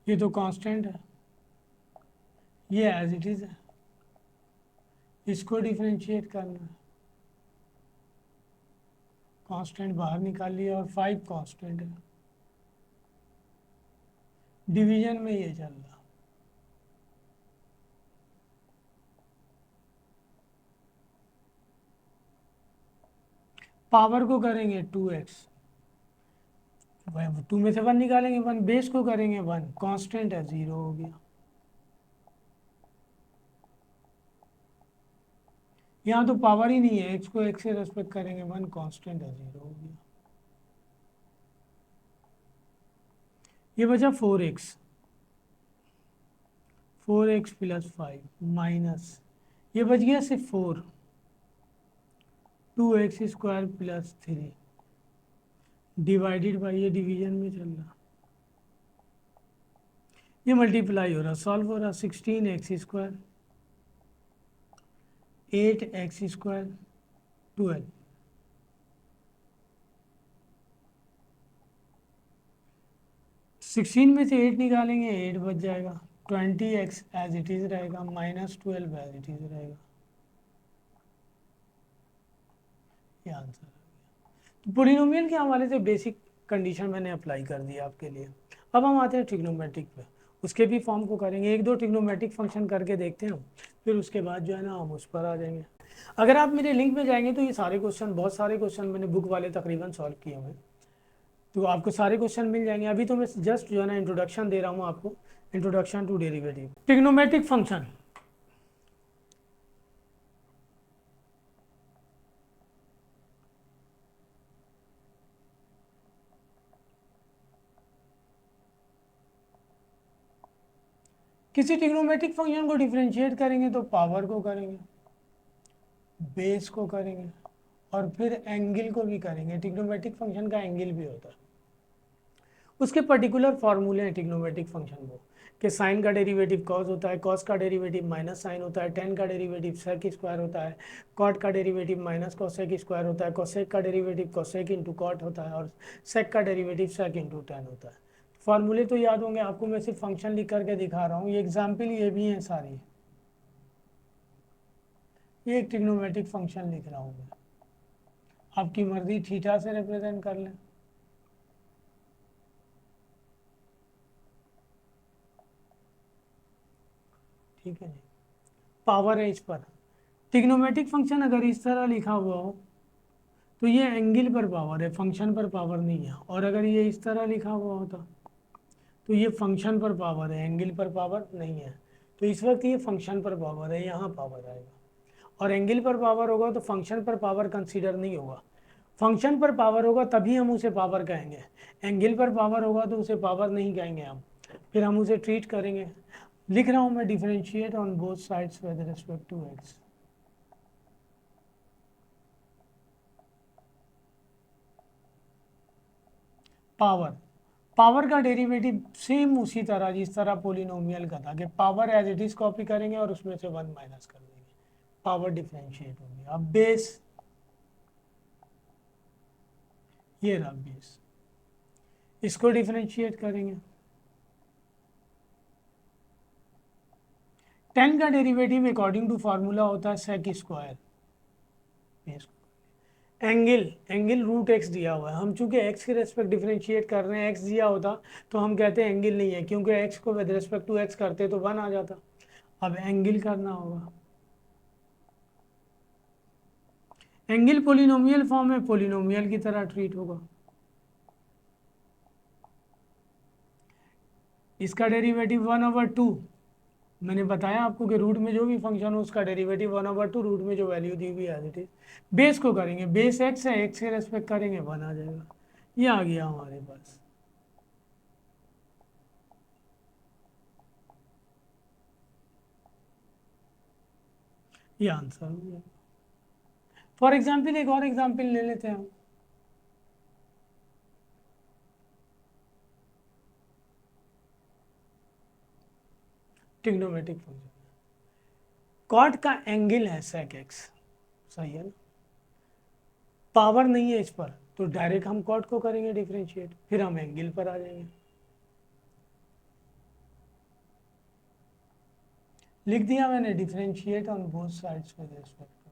ये तो कांस्टेंट है, ये एज इट इज है, इसको डिफरेंशिएट करना है। कांस्टेंट बाहर निकाल लिया और 5 कांस्टेंट है। डिवीजन में ये चल रहा, पावर को करेंगे 2x, 2 में से 1 निकालेंगे 1, बेस को करेंगे 1, कांस्टेंट है 0 हो गया। यहाँ तो पावर ही नहीं है, x को x से रेस्पेक्ट करेंगे 1, कांस्टेंट है 0 हो गया। ये बचा 4x, 4x प्लस 5 माइनस, ये बच गया सिर्फ 4, 2x² प्लस 3 डिवाइडेड बाई, ये डिवीजन में चल रहा, ये मल्टीप्लाई हो रहा, सॉल्व हो रहा, 16x², 8x², 12, 16 में से 8 निकालेंगे 8 बच जाएगा, 20x एज इट इज़ रहेगा, -12 एज इट इज़ रहेगा, ये आंसर है। तो पोलिनोमियल के हवाले से बेसिक कंडीशन मैंने अप्लाई कर दी आपके लिए। अब हम आते हैं ट्रिग्नोमेट्रिक पे, उसके भी फॉर्म को करेंगे, एक दो ट्रिग्नोमेट्रिक फंक्शन करके देखते हैं, फिर उसके बाद जो है ना हम उस पर आ जाएंगे। अगर आप मेरे लिंक में जाएंगे तो ये सारे क्वेश्चन, बहुत सारे क्वेश्चन मैंने बुक वाले तकरीबन सॉल्व किए हुए, तो आपको सारे क्वेश्चन मिल जाएंगे। अभी तो मैं जस्ट जो है ना इंट्रोडक्शन दे रहा हूँ आपको, introduction to derivative. Trigonometric function, किसी ट्रिग्नोमेट्रिक फंक्शन को डिफरेंशिएट करेंगे तो पावर को करेंगे, बेस को करेंगे, और फिर एंगल को भी करेंगे। ट्रिग्नोमेट्रिक फंक्शन का एंगल भी होता है, उसके पर्टिकुलर फार्मूले हैं ट्रिग्नोमेट्रिक फंक्शन को, कि साइन का डेरिवेटिव कॉस होता है, कॉस का डेरिवेटिव माइनस साइन होता है, टेन का डेरिवेटिव सेक स्क्वायर होता है, कॉट का डेरिवेटिव माइनस कोसेक स्क्वायर होता है, कोसेक का डेरिवेटिव कोसेक इंटू कॉट होता है, और सेक का डेरिवेटिव सेक इंटू टेन होता है। फार्मूले तो याद होंगे आपको, मैं सिर्फ फंक्शन लिख करके दिखा रहा हूँ, ये एग्जाम्पल ये भी हैं सारी, ये एक ट्रिग्नोमेट्रिक फंक्शन लिख रहा हूँ मैं, आपकी मर्जी थीटा से रिप्रेजेंट कर लें, ठीक है जी। पावर है इस पर, ट्रिग्नोमेट्रिक फंक्शन अगर इस तरह लिखा हुआ हो तो ये एंगल पर पावर है, फंक्शन पर पावर नहीं है, और अगर ये इस तरह लिखा हुआ होता तो ये फंक्शन पर पावर है, एंगल पर पावर नहीं है। तो इस वक्त ये फंक्शन पर पावर है, यहाँ पावर आएगा, और एंगल पर पावर होगा तो फंक्शन पर पावर कंसीडर नहीं होगा। फंक्शन पर पावर होगा तभी हम उसे पावर कहेंगे, एंगल पर पावर होगा तो उसे पावर नहीं कहेंगे हम, फिर हम उसे ट्रीट करेंगे। लिख रहा हूँ मैं, differentiate on both sides with respect to x. Power, power का डेरिवेटिव सेम उसी तरह जिस तरह पोलिनोमियल का था, कि power as it is copy करेंगे और उसमें से 1 माइनस कर देंगे, पावर डिफरेंशिएट होगी। अब बेस, ये रहा बेस, इसको डिफरेंशिएट करेंगे, 10 का डेरिवेटिव अकॉर्डिंग टू फार्मूला होता है sec square, angle, angle root x दिया हुआ है, हम चूंकि एक्स के रेस्पेक्ट डिफरेंशिएट कर रहे हैं, एक्स दिया होता तो हम कहते हैं एंगल नहीं है, क्योंकि एक्स को विद रेस्पेक्ट टू एक्स करते तो 1 आ जाता। अब एंगल करना होगा, एंगल पोलिनोमियल फॉर्म में पोलिनोमियल की तरह ट्रीट होगा, इसका डेरिवेटिव 1/2, मैंने बताया आपको कि रूट में जो भी फंक्शन हो उसका डेरिवेटिव 1/2, रूट में जो वैल्यू दी हुई है एज इट इज। बेस को करेंगे, बेस एक्स है, एक्स के रेस्पेक्ट करेंगे 1 आ जाएगा, ये आ गया हमारे पास। ये आंसर हो गया। फॉर एग्जाम्पल एक और एग्जाम्पल ले लेते हैं हम, ट्रिग्नोमेट्रिक फंक्शन, कॉट का एंगल है सेक एक्स, सही है ना, पावर नहीं है इस पर, तो डायरेक्ट हम कॉट को करेंगे डिफरेंशिएट, फिर हम एंगल पर आ जाएंगे। लिख दिया मैंने, differentiate on both sides with respect to,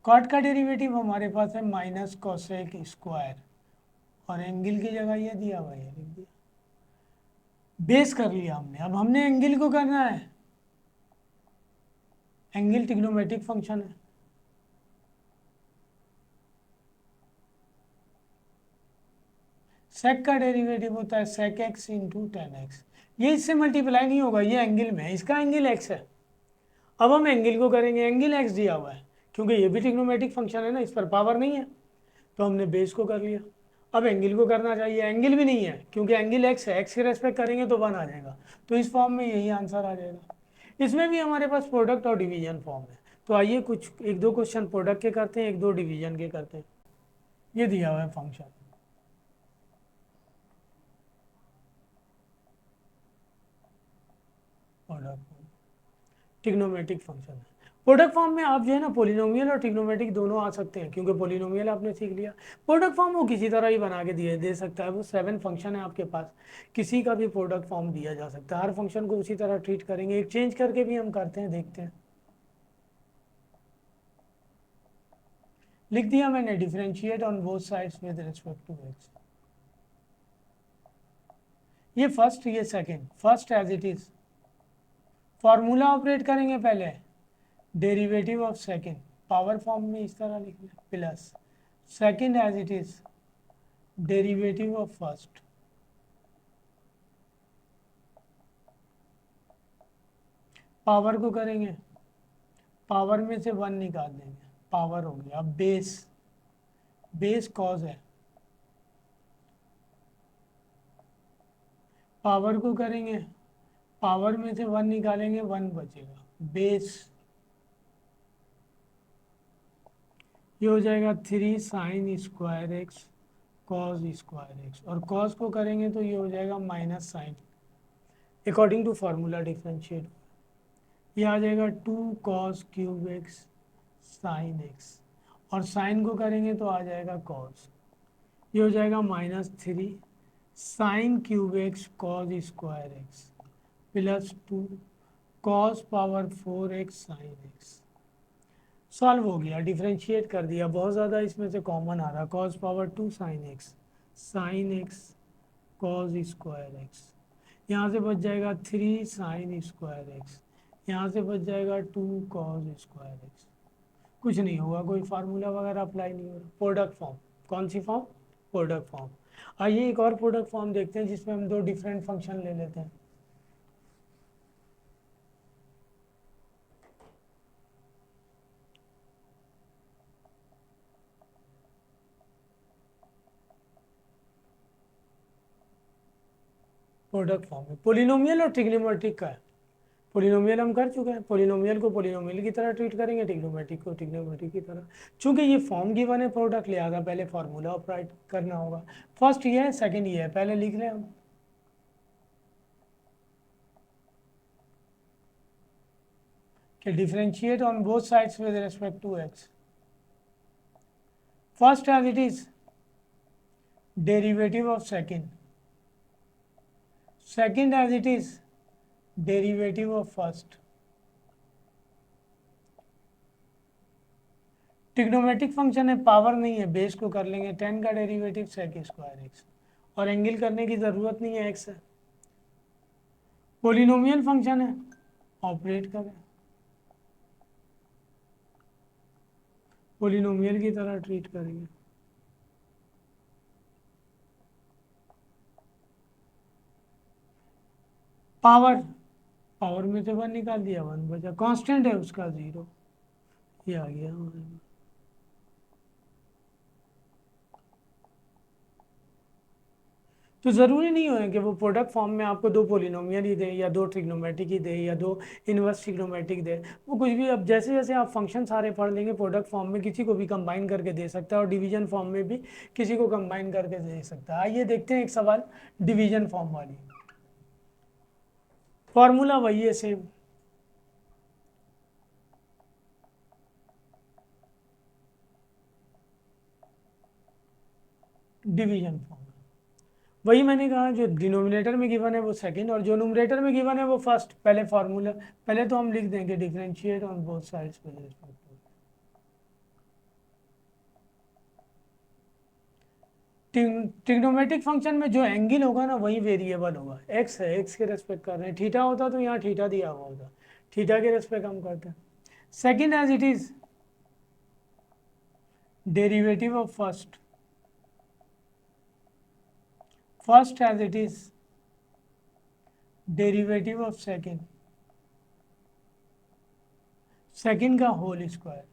cot का डेरिवेटिव हमारे पास है माइनस कोसेक स्क्वायर, और एंगल की जगह ये दिया हुआ है, लिख दिया, बेस कर लिया हमने। अब हमने एंगल को करना है, एंगल ट्रिग्नोमेट्रिक फंक्शन है, सेक का डेरिवेटिव होता है sec x into tan x, ये इससे मल्टीप्लाई नहीं होगा, ये एंगल में है, इसका एंगल एक्स है। अब हम एंगल को करेंगे, एंगल एक्स दिया हुआ है, क्योंकि ये भी ट्रिग्नोमेट्रिक फंक्शन है ना, इस पर पावर नहीं है, तो हमने बेस को कर लिया। अब एंगल को करना चाहिए, एंगल भी नहीं है, क्योंकि एंगल एक्स है, एक्स के रेस्पेक्ट करेंगे तो 1 आ जाएगा, तो इस फॉर्म में यही आंसर आ जाएगा। इसमें भी हमारे पास प्रोडक्ट और डिवीजन फॉर्म है, तो आइए कुछ एक दो क्वेश्चन प्रोडक्ट के करते हैं, एक दो डिवीजन के करते हैं। ये दिया हुआ है फंक्शन, प्रोडक्ट ट्रिग्नोमेट्रिक फंक्शन है। प्रोडक्ट फॉर्म में आप जो है ना पोलिनोमियल और ट्रिग्नोमेट्रिक दोनों आ सकते हैं, क्योंकि पोलिनोमियल आपने सीख लिया। प्रोडक्ट फॉर्म वो किसी तरह ही बना के दिए दे सकता है, वो 7 फंक्शन है आपके पास, किसी का भी प्रोडक्ट फॉर्म दिया जा सकता है। हर फंक्शन को उसी तरह ट्रीट करेंगे, एक चेंज करके भी हम करते हैं, देखते हैं। लिख दिया मैंने, differentiate on both sides with respect to x. ये फर्स्ट, ये second. First as it is, formula operate करेंगे पहले, derivative of second power form में इस तरह लिख लें, plus second as it is derivative of first. Power को करेंगे, पावर में से 1 निकाल देंगे, पावर हो गया। अब बेस, बेस कॉज है, पावर को करेंगे, पावर में से 1 निकालेंगे, 1 बचेगा, बेस। ये हो जाएगा 3 sine square x cos square x, और कॉस को करेंगे तो ये हो जाएगा minus sine, according to formula differentiate. ये आ जाएगा 2 cos cube x sine x, और साइन को करेंगे तो आ जाएगा कॉस। ये हो जाएगा -3 sine cube x cos square x plus 2 cos power 4 x sine x. Solve हो गया, डिफरेंशिएट कर दिया। बहुत ज़्यादा इसमें से कॉमन आ रहा, cos power 2 sine x cos square x. यहाँ से बच जाएगा 3 साइन स्क्वायर एक्स, यहाँ से बच जाएगा 2 कॉस स्क्वायर एक्स। कुछ नहीं होगा, कोई फार्मूला वगैरह अप्लाई नहीं हो रहा। प्रोडक्ट फॉर्म, कौन सी फॉर्म? Product form. आइए एक और प्रोडक्ट फॉर्म देखते हैं जिसमें हम दो डिफरेंट फंक्शन ले लेते हैं। प्रोडक्ट फॉर्म में पोलिनोमियल और ट्रिग्नोमेट्रिक का है। पोलिनोमियल हम कर चुके हैं, पोलिनोमियल को पोलिनोमियल की तरह ट्रीट करेंगे, ट्रिग्नोमेट्रिक को ट्रिग्नोमेट्रिक की तरह। चूंकि ये फॉर्म गिवन है प्रोडक्ट, लिहाजा पहले फार्मूला अप्लाई करना होगा। फर्स्ट ये है, सेकंड ये है, पहले लिख लें हम। कि differentiate on both sides with respect to x. First as it is derivative of second, second as it is derivative of first. Trigonometric function है, पावर नहीं है, बेस को कर लेंगे, 10 का डेरिवेटिव सेक स्क्वायर एक्स, और एंगल करने की ज़रूरत नहीं है, एक्स है। पोलिनोमियल फंक्शन है, ऑपरेट करें, पोलिनोमियल की तरह ट्रीट करेंगे। पावर, पावर में से 1 निकाल दिया, 1 बचा, कांस्टेंट है उसका 0, ये आ गया हमारे पास। तो ज़रूरी नहीं है कि वो प्रोडक्ट फॉर्म में आपको दो पोलिनोमियल ही दे, या दो ट्रिग्नोमेट्रिक ही दे, या दो इनवर्स ट्रिग्नोमेट्रिक दे। वो कुछ भी, अब जैसे जैसे आप फंक्शन सारे पढ़ लेंगे, प्रोडक्ट फॉर्म में किसी को भी कंबाइन करके दे सकता है, और डिवीजन फॉर्म में भी किसी को कंबाइन करके दे सकता है। आइए देखते हैं एक सवाल डिवीजन फॉर्म वाली। फॉर्मूला वही है सेम, डिवीजन फॉर्म वही मैंने कहा, जो डिनोमिनेटर में गिवन है वो सेकंड, और जो न्यूमरेटर में गिवन है वो फर्स्ट। पहले फार्मूला, पहले तो हम लिख देंगे differentiate on both sides with respect to. Trigonometric function में जो एंगल होगा ना वही वेरिएबल होगा, एक्स है, एक्स के रेस्पेक्ट कर रहे हैं। थीटा होता तो यहाँ थीटा दिया हुआ होता, थीटा के रेस्पेक्ट हम करते हैं। Second as it is derivative of first, first as it is derivative of second, second का होल स्क्वायर।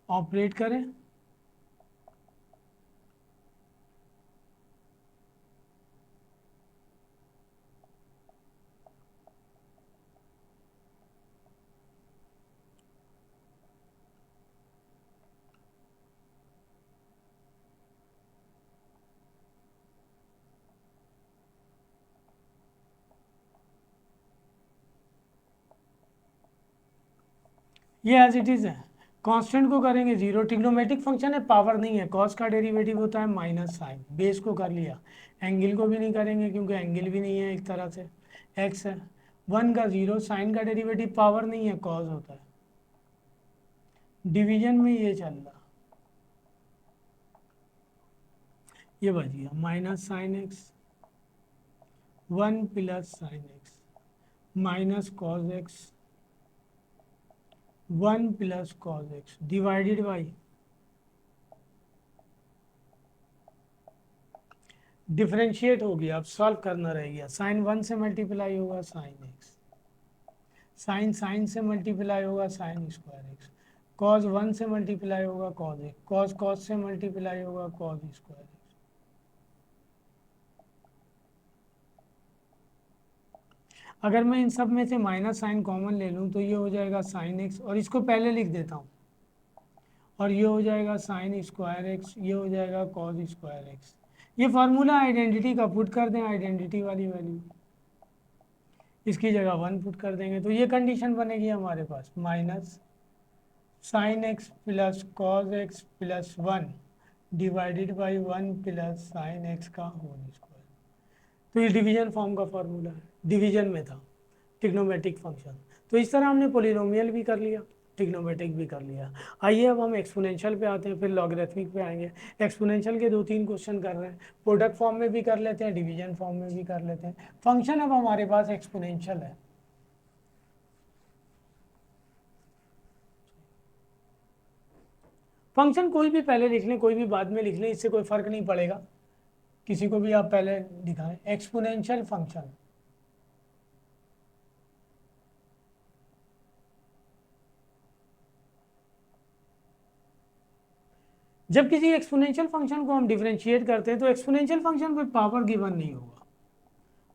ऑपरेट करें, ये एज इट इज़ है। कांस्टेंट को करेंगे जीरो, ट्रिग्नोमेट्रिक फंक्शन है, पावर नहीं है, कॉस का डेरिवेटिव होता है माइनस साइन, बेस को कर लिया, एंगल को भी नहीं करेंगे क्योंकि एंगल भी नहीं है एक तरह से, एक्स है, वन का जीरो, साइन का डेरिवेटिव पावर नहीं है, कॉस होता है, डिवीजन में ये चल रहा, ये बच गया minus sine x, one plus sine x minus cos x, one plus cos x divided by differentiate हो गया, अब सॉल्व करना रह गया, साइन वन से मल्टीप्लाई होगा साइन एक्स, साइन साइन से मल्टीप्लाई होगा sign square x, cos one से मल्टीप्लाई होगा कॉस एक्स, कॉस कॉस से मल्टीप्लाई होगा कॉस स्क्वायर एक्स। अगर मैं इन सब में से माइनस साइन कॉमन ले लूँ तो ये हो जाएगा साइन एक्स, और इसको पहले लिख देता हूँ, और ये हो जाएगा साइन स्क्वायर एक्स, ये हो जाएगा कॉस स्क्वायर एक्स। ये फार्मूला आइडेंटिटी का, पुट कर दें आइडेंटिटी वाली वैल्यू, इसकी जगह वन पुट कर देंगे तो ये कंडीशन बनेगी हमारे पास, minus sine x plus cos x plus one divided by one plus sine x का होल स्क्वायर। तो ये डिवीजन फॉर्म का फॉर्मूला है, डिवीजन में था ट्रिग्नोमेट्रिक फंक्शन। तो इस तरह हमने पोलिनोमियल भी कर लिया, ट्रिग्नोमेट्रिक भी कर लिया। आइए अब हम एक्सपोनेंशियल पे आते हैं, फिर लॉगरिथमिक पे आएंगे। एक्सपोनेंशियल के 2-3 क्वेश्चन कर रहे हैं, प्रोडक्ट फॉर्म में भी कर लेते हैं, डिवीजन फॉर्म में भी कर लेते हैं। फंक्शन अब हमारे पास एक्सपोनेंशियल है, फंक्शन कोई भी पहले लिख लें कोई भी बाद में लिख लें, इससे कोई फर्क नहीं पड़ेगा, किसी को भी आप पहले दिखाएं। एक्सपोनेंशियल फंक्शन, जब किसी एक्सपोनेंशियल फंक्शन को हम डिफरेंशिएट करते हैं तो एक्सपोनेंशियल फंक्शन पे पावर गिवन नहीं होगा,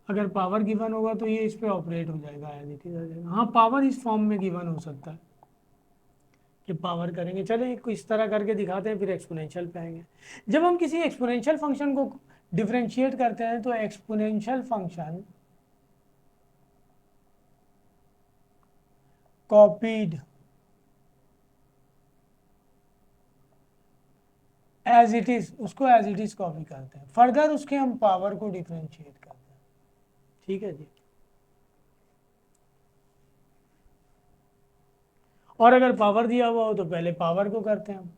अगर पावर गिवन होगा तो ये इस पे ऑपरेट हो जाएगा, एज इट इज आ जाएगा। हाँ, पावर इस फॉर्म में गिवन हो सकता है कि पावर करेंगे, चले इस तरह करके दिखाते हैं, फिर एक्सपोनेंशियल पे आएंगे। जब हम किसी एक्सपोनेंशियल फंक्शन को डिफरेंशिएट करते हैं तो exponential function copied as it is, उसको एज इट इज कॉपी करते हैं, फर्दर उसके हम पावर को डिफरेंशिएट करते हैं। ठीक है जी। और अगर पावर दिया हुआ हो तो पहले पावर को करते हैं हम,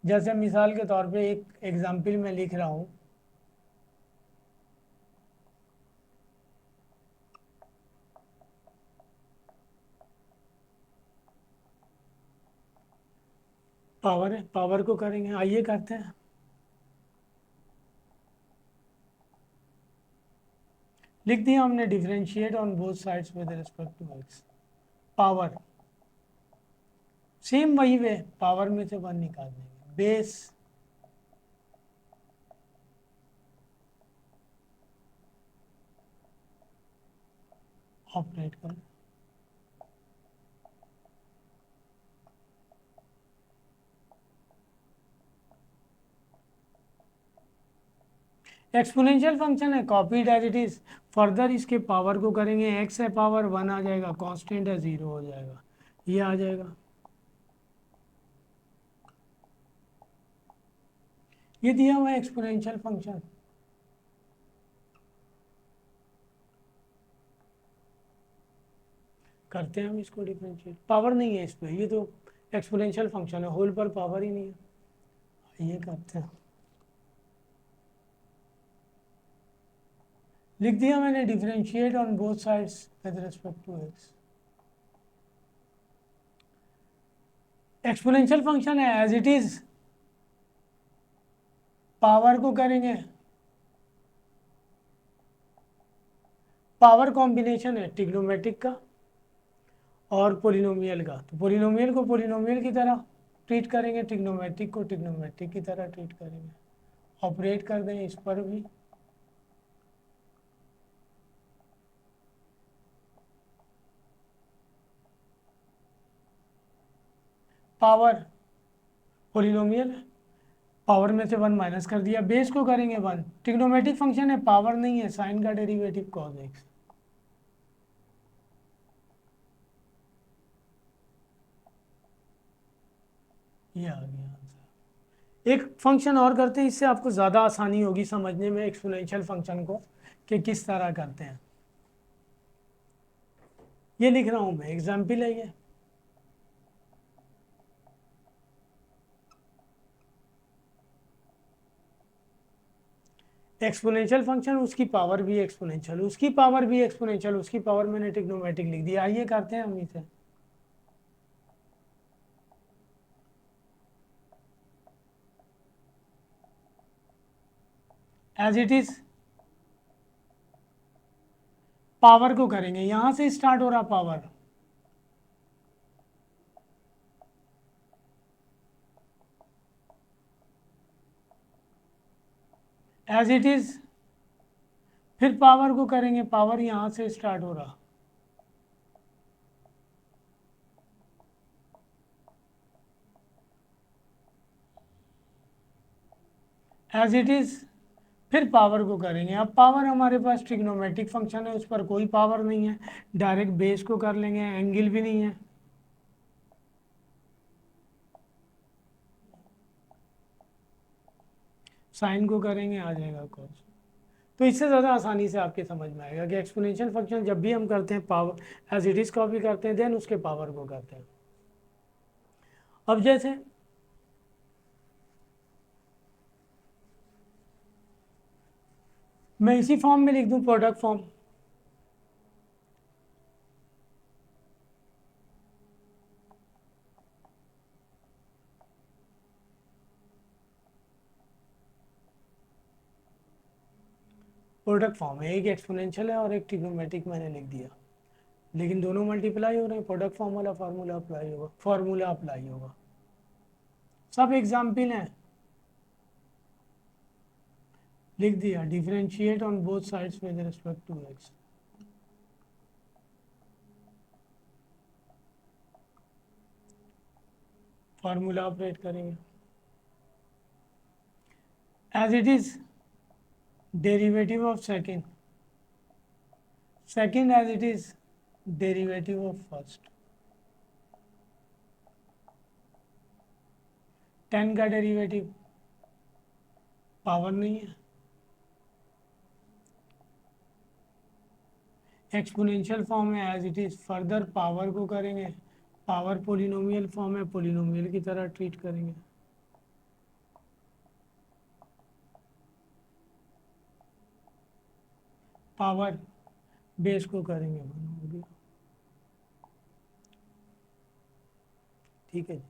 जैसे मिसाल के तौर पे एक एग्जाम्पल में लिख रहा हूं, पावर है, पावर को करेंगे, आइए करते हैं। लिख दिया हमने differentiate on both sides with respect to x, power same वही वे, पावर में से वन निकाल देंगे, बेस ऑपरेट कर, एक्सपोनेंशियल फंक्शन है, copied as it is, further इसके पावर को करेंगे, एक्स है पावर वन आ जाएगा, कांस्टेंट है जीरो हो जाएगा, ये आ जाएगा। ये दिया हुआ है एक्सपोनेंशियल फंक्शन, करते हैं हम इसको डिफरेंशिएट, पावर नहीं है इस पर, ये तो एक्सपोनेंशियल फंक्शन है, होल पर पावर ही नहीं है। ये करते हैं, लिख दिया मैंने differentiate on both sides with respect to x. Exponential function है एज इट इज, पावर को करेंगे, पावर कॉम्बिनेशन है ट्रिग्नोमेट्रिक का और पोलिनोमियल का, तो पोलिनोमियल को पोलिनोमियल की तरह ट्रीट करेंगे, ट्रिग्नोमेट्रिक को ट्रिग्नोमेट्रिक की तरह ट्रीट करेंगे, ऑपरेट कर दें इस पर भी, पावर पोलिनोमियल है, पावर में से वन माइनस कर दिया, बेस को करेंगे वन, ट्रिग्नोमेट्रिक फंक्शन है, पावर नहीं है, साइन का डेरिवेटिव कॉस एक्स, ये आ गया आंसर। एक फंक्शन और करते हैं, इससे आपको ज़्यादा आसानी होगी समझने में एक्सपोनेंशियल फंक्शन को कि किस तरह करते हैं। ये लिख रहा हूँ मैं, एग्जाम्पल है ये। एक्सपोनेंशियल फंक्शन, उसकी पावर भी एक्सपोनेंशियल, उसकी पावर भी एक्सपोनेंशियल, उसकी पावर मैंने ट्रिग्नोमेट्रिक लिख दिया। आइए करते हैं हम इसे। एज इट इज पावर को करेंगे, यहां से स्टार्ट हो रहा पावर, एज इट इज, फिर पावर को करेंगे, पावर यहां से स्टार्ट हो रहा, एज इट इज, फिर पावर को करेंगे। अब पावर हमारे पास ट्रिग्नोमेट्रिक फंक्शन है, उस पर कोई पावर नहीं है, डायरेक्ट बेस को कर लेंगे, एंगल भी नहीं है, साइन को करेंगे, आ जाएगा cos। तो इससे ज़्यादा आसानी से आपके समझ में आएगा कि एक्सपोनेंशियल फंक्शन जब भी हम करते हैं power as it is copy करते हैं, देन उसके पावर को करते हैं। अब जैसे मैं इसी फॉर्म में लिख दूं, प्रोडक्ट फॉर्म, प्रोडक्ट फॉर्म है, एक एक्सपोनेंशियल है और एक ट्रिग्नोमेट्रिक मैंने लिख दिया, लेकिन दोनों मल्टीप्लाई हो रहे हैं, प्रोडक्ट फॉर्म वाला फार्मूला अप्लाई होगा, फार्मूला अप्लाई होगा। सब एग्जाम्पल हैं, लिख दिया, differentiate on both sides with respect to x. Formula operate करेंगे, as it is derivative of second, second as it is derivative of first, 10 का डेरिवेटिव पावर नहीं है, एक्सपोनेंशियल फॉर्म है as it is, further power को करेंगे, पावर पोलिनोमियल फॉर्म है, पोलिनोमियल की तरह ट्रीट करेंगे, पावर बेस को करेंगे 1 हो गया। ठीक है जी,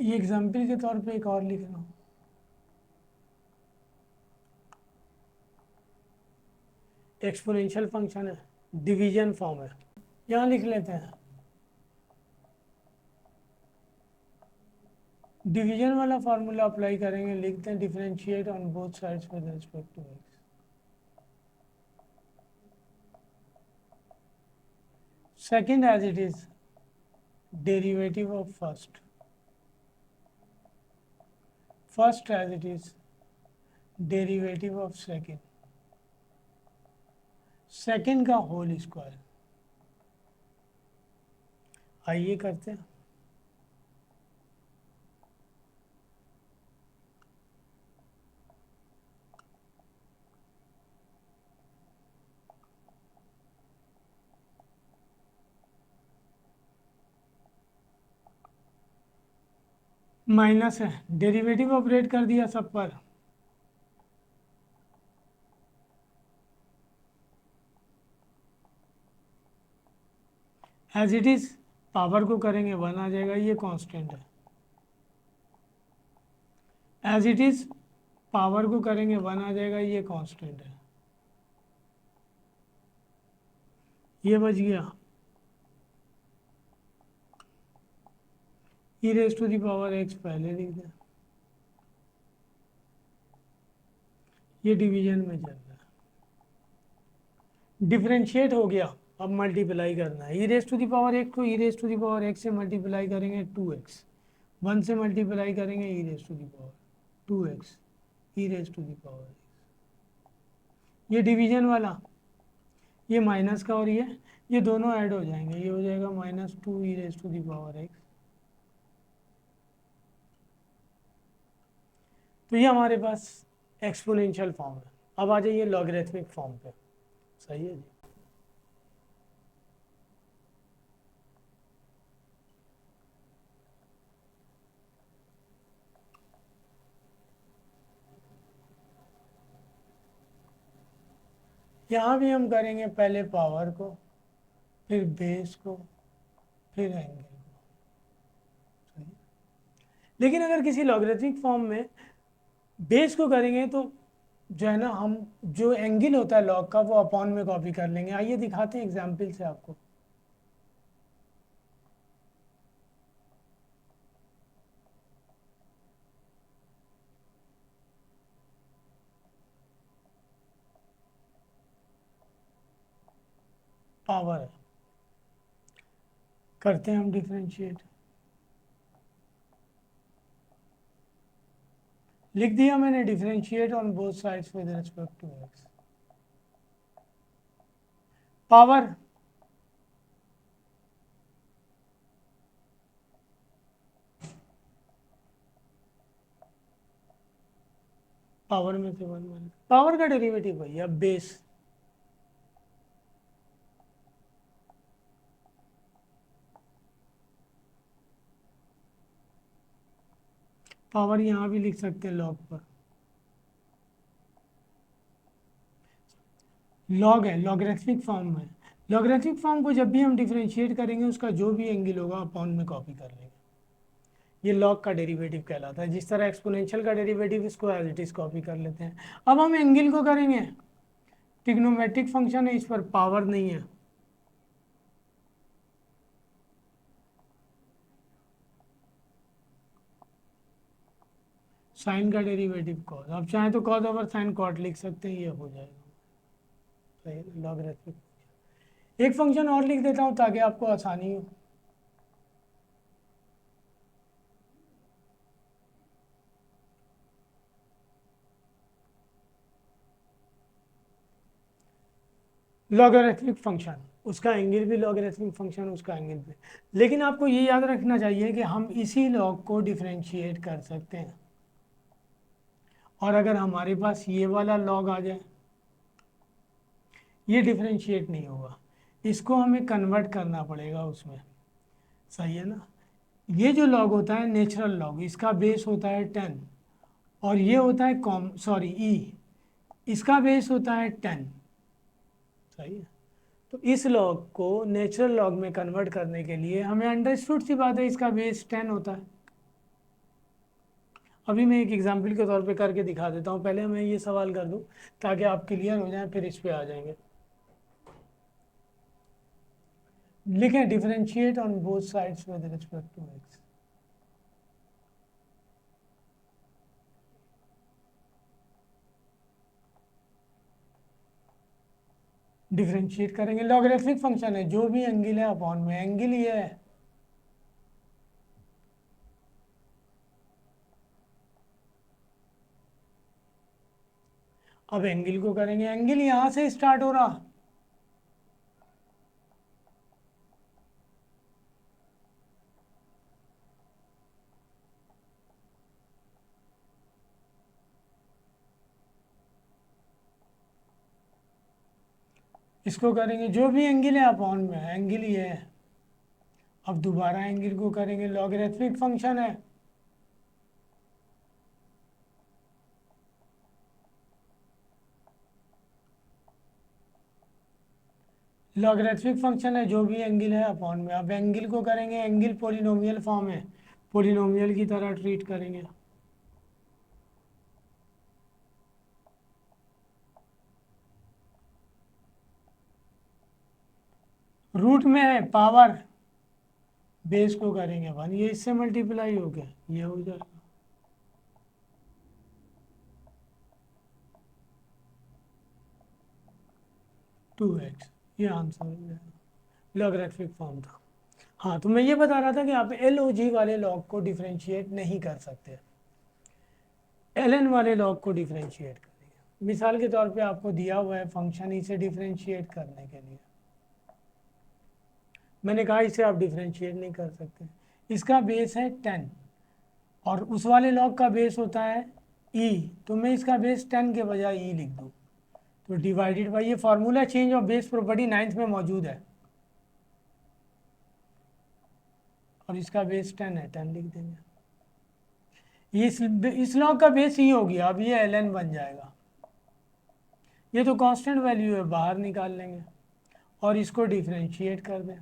ये एग्जाम्पल के तौर पे एक और लिख रहा हूँ, एक्सपोनेंशियल फंक्शन है, डिवीजन फॉर्म है, यहाँ लिख लेते हैं। डिवीजन वाला फार्मूला अप्लाई करेंगे, लिखते हैं differentiate on both sides with respect to x, second as it is derivative of first, first as it is derivative of second, second का होल स्क्वायर। आइए करते हैं, माइनस है, डेरिवेटिव ऑपरेट कर दिया सब पर, एज इट इज पावर को करेंगे 1 आ जाएगा, ये कांस्टेंट है, एज इट इज पावर को करेंगे 1 आ जाएगा, ये कांस्टेंट है, ये बच गया, e raise to the power x पहले लिख दें, ये डिवीजन में चल रहा है, डिफरेंशिएट हो गया, अब मल्टीप्लाई करना है, e raise to the power x को e raise to the power x से मल्टीप्लाई करेंगे 2x, 1 से मल्टीप्लाई करेंगे e raise to the power 2x, e raise to the power, ये डिवीजन वाला, ये माइनस का और ये दोनों ऐड हो जाएंगे, ये हो जाएगा -2e⁻⁴ तो ये हमारे पास एक्सपोनेंशियल फॉर्म है। अब आ जाइए लॉगरिथमिक फॉर्म पे। सही है जी। यहाँ भी हम करेंगे पहले पावर को, फिर बेस को, फिर एंगल को। सही है? लेकिन अगर किसी लॉगरिथमिक फॉर्म में बेस को करेंगे तो जो है ना, हम जो एंगल होता है लॉग का वो अपॉन में कॉपी कर लेंगे। आइए दिखाते हैं एग्जाम्पल से आपको। पावर है, करते हैं हम डिफरेंशिएट। लिख दिया मैंने differentiate on both sides with respect to x. Power power में से 1 माइनस पावर का डेरिवेटिव वही है, बेस। पावर यहाँ भी लिख सकते हैं लॉग पर। लॉग है, लॉगरिथमिक फॉर्म में। लॉगरिथमिक फॉर्म को जब भी हम डिफरेंशिएट करेंगे उसका जो भी एंगल होगा अपॉन में कॉपी कर लेंगे। ये लॉग का डेरिवेटिव कहलाता है। जिस तरह एक्सपोनेंशियल का डेरिवेटिव, इसको एज इट इज कॉपी कर लेते हैं। अब हम एंगल को करेंगे। ट्रिग्नोमेट्रिक फंक्शन है, इस पर पावर नहीं है। साइन का डेरिवेटिव कॉस, आप चाहें तो कॉस ओवर साइन कॉट लिख सकते हैं, ये हो जाएगा। सही है, लॉगरिथमिक। एक फंक्शन और लिख देता हूं ताकि आपको आसानी हो। लॉगरिथमिक फंक्शन, उसका एंगल भी लॉगरिथमिक फंक्शन, उसका एंगल भी। लेकिन आपको ये याद रखना चाहिए कि हम इसी लॉग को डिफरेंशिएट कर सकते हैं। और अगर हमारे पास ये वाला लॉग आ जाए, ये डिफरेंशिएट नहीं होगा, इसको हमें कन्वर्ट करना पड़ेगा उसमें। सही है ना। ये जो लॉग होता है नेचुरल लॉग, इसका बेस होता है 10, और ये होता है ई, इसका बेस होता है 10। सही है। तो इस लॉग को नेचुरल लॉग में कन्वर्ट करने के लिए हमें अंडरस्टूड सी बात है, इसका बेस 10 होता है। अभी मैं एक एग्जाम्पल के तौर पे करके दिखा देता हूँ। पहले मैं ये सवाल कर दूँ ताकि आप क्लियर हो जाएं, फिर इस पे आ जाएंगे। लिखें differentiate on both sides with respect to x. Differentiate करेंगे, लॉगरिथमिक फंक्शन है, जो भी एंगल है अपॉन में, एंगल ये है। अब एंगल को करेंगे, एंगल यहां से स्टार्ट हो रहा, इसको करेंगे जो भी एंगल है अपॉन में, एंगल ये है। अब दोबारा एंगल को करेंगे, लॉगरिथमिक फंक्शन है, लॉगरिथमिक फंक्शन है, जो भी एंगल है अपॉन में। अब एंगल को करेंगे, एंगल पॉलिनोमियल फॉर्म है, पॉलिनोमियल की तरह ट्रीट करेंगे। रूट में है पावर, बेस को करेंगे 1, ये इससे मल्टीप्लाई हो गया, ये हो जाएगा 2x। ये आंसर हो जाएगा, लॉगरिथमिक फॉर्म था। हाँ, तो मैं ये बता रहा था कि आप LOG वाले लॉग को डिफरेंशिएट नहीं कर सकते, LN वाले लॉग को डिफरेंशिएट करेंगे। मिसाल के तौर पे आपको दिया हुआ है फंक्शन, इसे डिफरेंशिएट करने के लिए मैंने कहा इसे आप डिफरेंशिएट नहीं कर सकते। इसका बेस है 10 और उस वाले लॉग का बेस होता है e, तो मैं इसका बेस 10 के बजाय e लिख दूँ, तो डिवाइडेड बाई, ये formula change of base property 9th में मौजूद है, और इसका बेस 10 है, 10 लिख देंगे। इस लॉग का बेस e हो गया, अब ये ln बन जाएगा। ये तो कांस्टेंट वैल्यू है, बाहर निकाल लेंगे और इसको डिफरेंशिएट कर दें।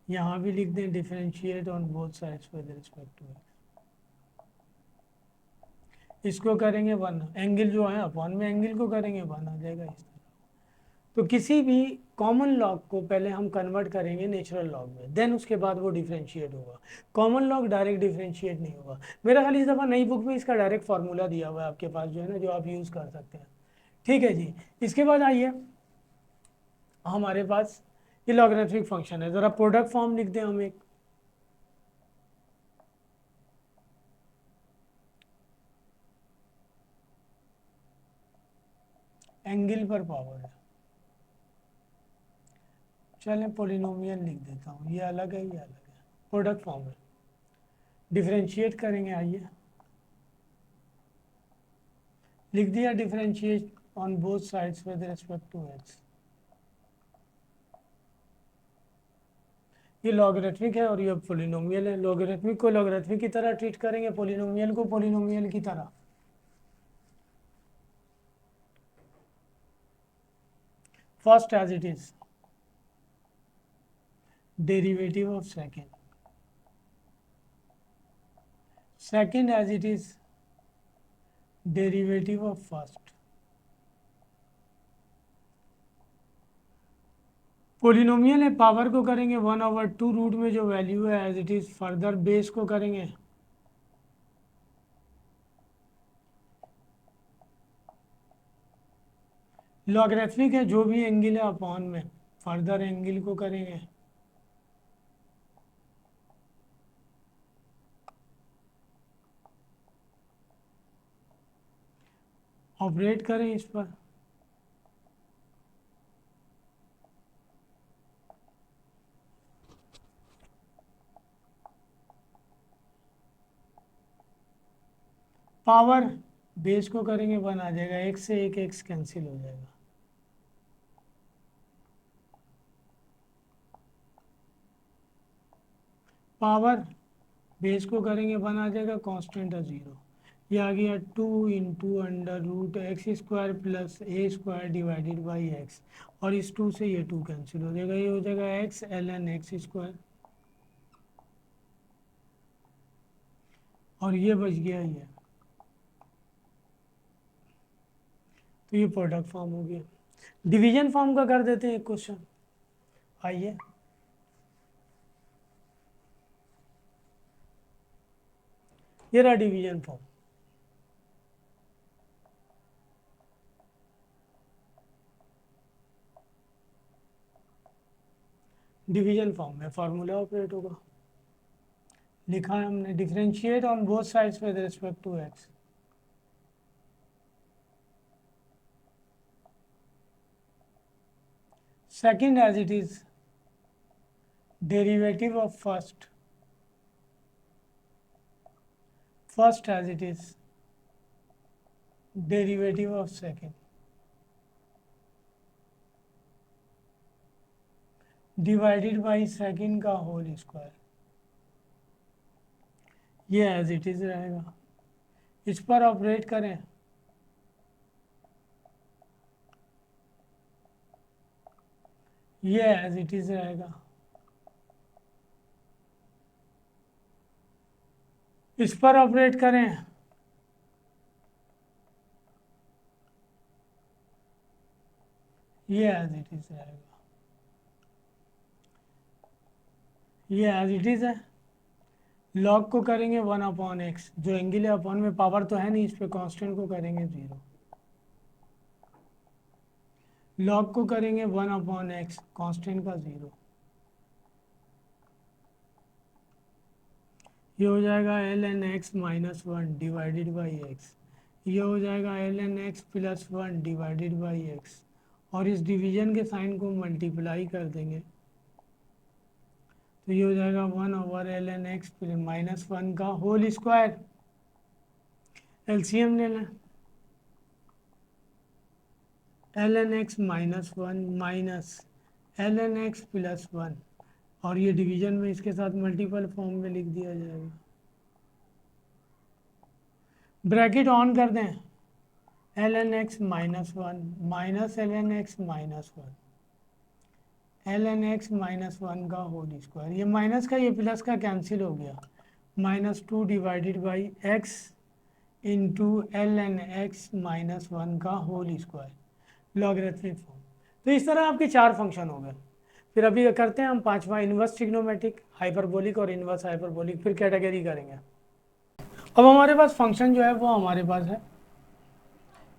यहाँ भी लिख दें differentiate on both sides with respect to. इसको करेंगे 1, एंगल जो है अपॉन में एंगल को करेंगे 1 आ जाएगा इस तरह। तो किसी भी कॉमन लॉग को पहले हम कन्वर्ट करेंगे नेचुरल लॉग में, देन उसके बाद वो डिफरेंशिएट होगा। कॉमन लॉग डायरेक्ट डिफरेंशिएट नहीं होगा। मेरा ख्याल इस दफ़ा नई बुक में इसका डायरेक्ट फार्मूला दिया हुआ है आपके पास, जो है ना, जो आप यूज़ कर सकते हैं। ठीक है जी। इसके बाद आइए, हमारे पास ये लॉगरिथमिक फंक्शन है, ज़रा प्रोडक्ट फॉर्म लिख दें हम एक। एंगल पर पावर है, चलें पोलिनोमियल लिख देता हूँ, ये अलग है, ये अलग है, प्रोडक्ट फॉर्म है। डिफरेंशिएट करेंगे, आइए लिख दिया, differentiate on both sides with respect to x. ये लॉगरिथमिक है और ये पोलिनोमियल है। लॉगरिथमिक को लॉगरिथमिक की तरह ट्रीट करेंगे, पोलिनोमियल को पोलिनोमियल की तरह। First as it is derivative of second, second as it is derivative of first. Polynomial है, पावर को करेंगे 1/2, रूट में जो वैल्यू है as it is, further base को करेंगे लॉगरिथमिक है, जो भी एंगल है अपॉन में फर्दर एंगल को करेंगे ऑपरेट करें इस पर। पावर बेस को करेंगे 1 आ जाएगा, एक से एक एक्स कैंसिल हो जाएगा। पावर बेस को करेंगे 1 आ जाएगा, कांस्टेंट है 0। ये आ गया 2 × √x² plus a² divided by x, और इस 2 से ये 2 कैंसिल हो जाएगा, ये हो जाएगा x ln x², और ये बच गया ये। तो ये प्रोडक्ट फॉर्म हो गया। डिवीजन फॉर्म का कर देते हैं एक क्वेश्चन, आइए। ये रहा डिवीजन फॉर्म। डिवीजन फॉर्म में फार्मूला ऑपरेट होगा। लिखा है हमने, differentiate on both sides with respect to x. Second as it is derivative of first, first as it is derivative of second, divided by second का होल स्क्वायर। ये एज इट इज रहेगा, इस पर ऑपरेट करें, ये एज इट इज रहेगा, इस पर ऑपरेट करें, ये एज इट इज रहेगा, ये एज इट इज है। लॉग को करेंगे 1/x, जो एंगल है अपॉन में पावर तो है नहीं, इस पे कांस्टेंट को करेंगे 0। लॉग को करेंगे 1/x, कांस्टेंट का 0। ये हो जाएगा ln x - 1 divided by x. ये हो जाएगा L N x plus one divided by x, और इस डिवीजन के साइन को मल्टीप्लाई कर देंगे तो ये हो जाएगा one over L N x minus one का होल स्क्वायर। एलसीएम ले लें, L N x minus one minus L N x plus one, और ये डिवीजन में इसके साथ मल्टीपल फॉर्म में लिख दिया जाएगा। ब्रैकेट ऑन कर दें, L N x minus one minus L N x minus one, L N x minus one का होल स्क्वायर, ये माइनस का ये प्लस का कैंसिल हो गया, minus two divided by x into L N x minus one का होल स्क्वायर लॉगरिथमिक फॉर्म। तो इस तरह आपके चार फंक्शन हो गए। फिर अभी करते हैं हम पांचवा, इन्वर्स ट्रिग्नोमेट्रिक, हाइपरबोलिक और इन्वर्स हाइपरबोलिक, फिर कैटेगरी करेंगे। अब हमारे पास फंक्शन जो है वो हमारे पास है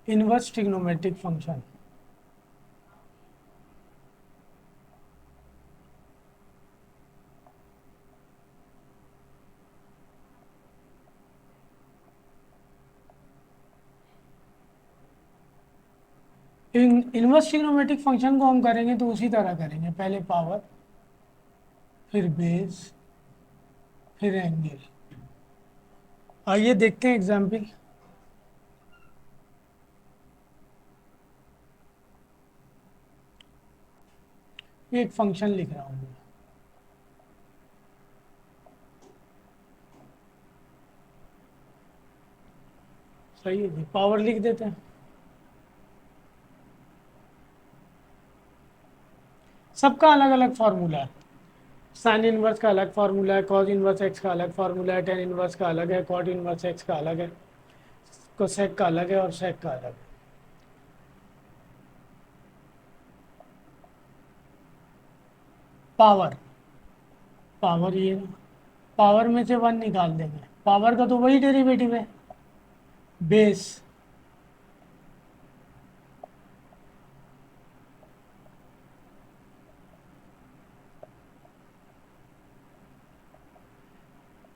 inverse trigonometric function. Inverse trigonometric function को हम करेंगे तो उसी तरह करेंगे, पहले पावर, फिर बेस, फिर एंगल। आइए देखते हैं एग्जाम्पल। ये एक फंक्शन लिख रहा हूँ मैं, सही है जी, पावर लिख देते हैं। सबका अलग अलग फार्मूला है, साइन इनवर्स का अलग फार्मूला है, कॉस इनवर्स एक्स का अलग फार्मूला है, टेन इनवर्स का अलग है, कॉट इनवर्स एक्स का अलग है, कोसेक का अलग है और सेक का अलग है। पावर, पावर ये ना, पावर में से वन निकाल देंगे, पावर का तो वही डेरिवेटिव है। बेस,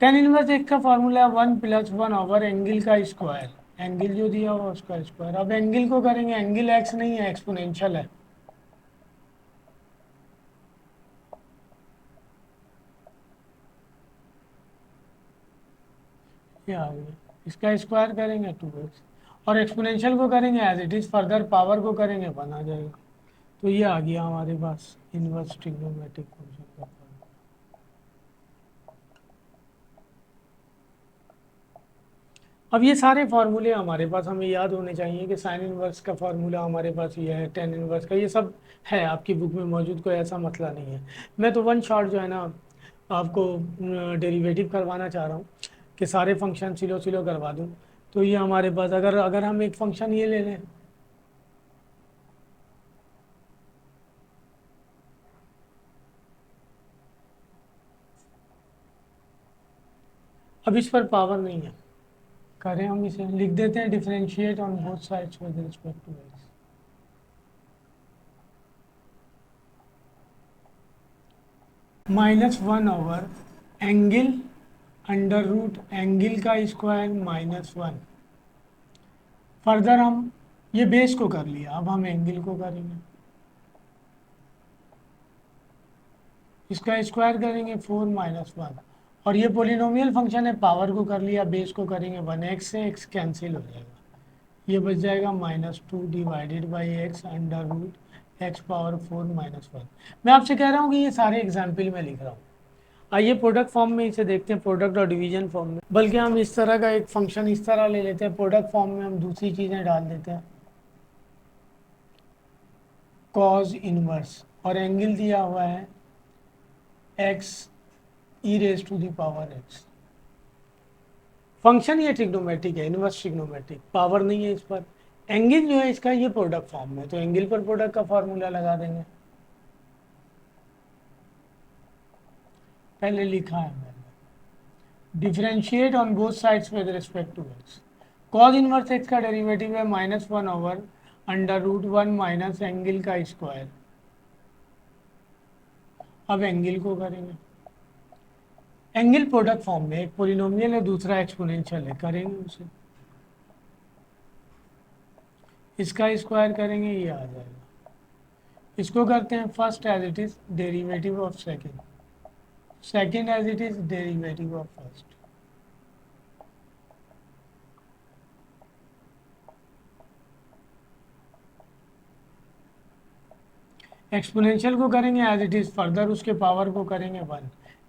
टेन इनवर्स एक्स का फार्मूला है one plus one over angle का स्क्वायर, एंगल जो दिया हुआ उसका स्क्वायर। अब एंगल को करेंगे, एंगल एक्स नहीं है, एक्सपोनेंशियल है, ये आ गया। इसका स्क्वायर करेंगे टू एक्स, और एक्सपोनेंशियल को करेंगे as it is, further power को करेंगे वन आ जाएगा। तो ये आ गया हमारे पास इनवर्स ट्रिग्नोमेट्रिक फंक्शन का फॉर्मूला। अब ये सारे फार्मूले हमारे पास हमें याद होने चाहिए कि साइन इनवर्स का फार्मूला हमारे पास ये है, टेन इनवर्स का, ये सब है आपकी बुक में मौजूद, कोई ऐसा मसला नहीं है। मैं तो वन शॉट जो है ना आपको डेरिवेटिव करवाना चाह रहा हूँ कि सारे फंक्शन सिलो सिलो करवा दूँ। तो ये हमारे पास अगर अगर हम एक फंक्शन ये ले लें, अब इस पर पावर नहीं है, करें हम इसे, लिख देते हैं differentiate on both sides with respect to x. Minus one over angle under root angle का स्क्वायर माइनस वन। फर्दर हम ये बेस को कर लिया, अब हम एंगल को करेंगे, इसका स्क्वायर करेंगे फोर माइनस वन, और ये पोलिनोमियल फंक्शन है, पावर को कर लिया, बेस को करेंगे वन, एक्स से एक्स कैंसिल हो जाएगा, ये बच जाएगा minus two divided by x under root x power four minus one. मैं आपसे कह रहा हूँ कि ये सारे एग्जाम्पल में लिख रहा हूँ। आइए प्रोडक्ट फॉर्म में इसे देखते हैं, प्रोडक्ट और डिवीजन फॉर्म में, बल्कि हम इस तरह का एक फंक्शन इस तरह ले लेते हैं, प्रोडक्ट फॉर्म में हम दूसरी चीज़ें डाल देते हैं, कॉज इनवर्स, और एंगल दिया हुआ है x e raise to the power x. Function ये ट्रिग्नोमेट्रिक है, इनवर्स ट्रिग्नोमेट्रिक, पावर नहीं है इस पर। एंगल जो है इसका ये प्रोडक्ट फॉर्म में, तो एंगल पर प्रोडक्ट का फॉर्मूला लगा देंगे, पहले लिखा है मैंने, differentiate on both sides with respect to x. Cos inverse x का डेरिवेटिव है minus one over under root one minus angle का स्क्वायर। अब एंगल को करेंगे, एंगल प्रोडक्ट फॉर्म में, एक पोलिनोमियल है दूसरा एक्सपोनेंशियल है, करेंगे उसे। इसका स्क्वायर करेंगे ये आ जाएगा। इसको करते हैं first as it is derivative of second, second as it is derivative of first. Exponential को करेंगे एज इट इज फर्दर उसके पावर को करेंगे 1,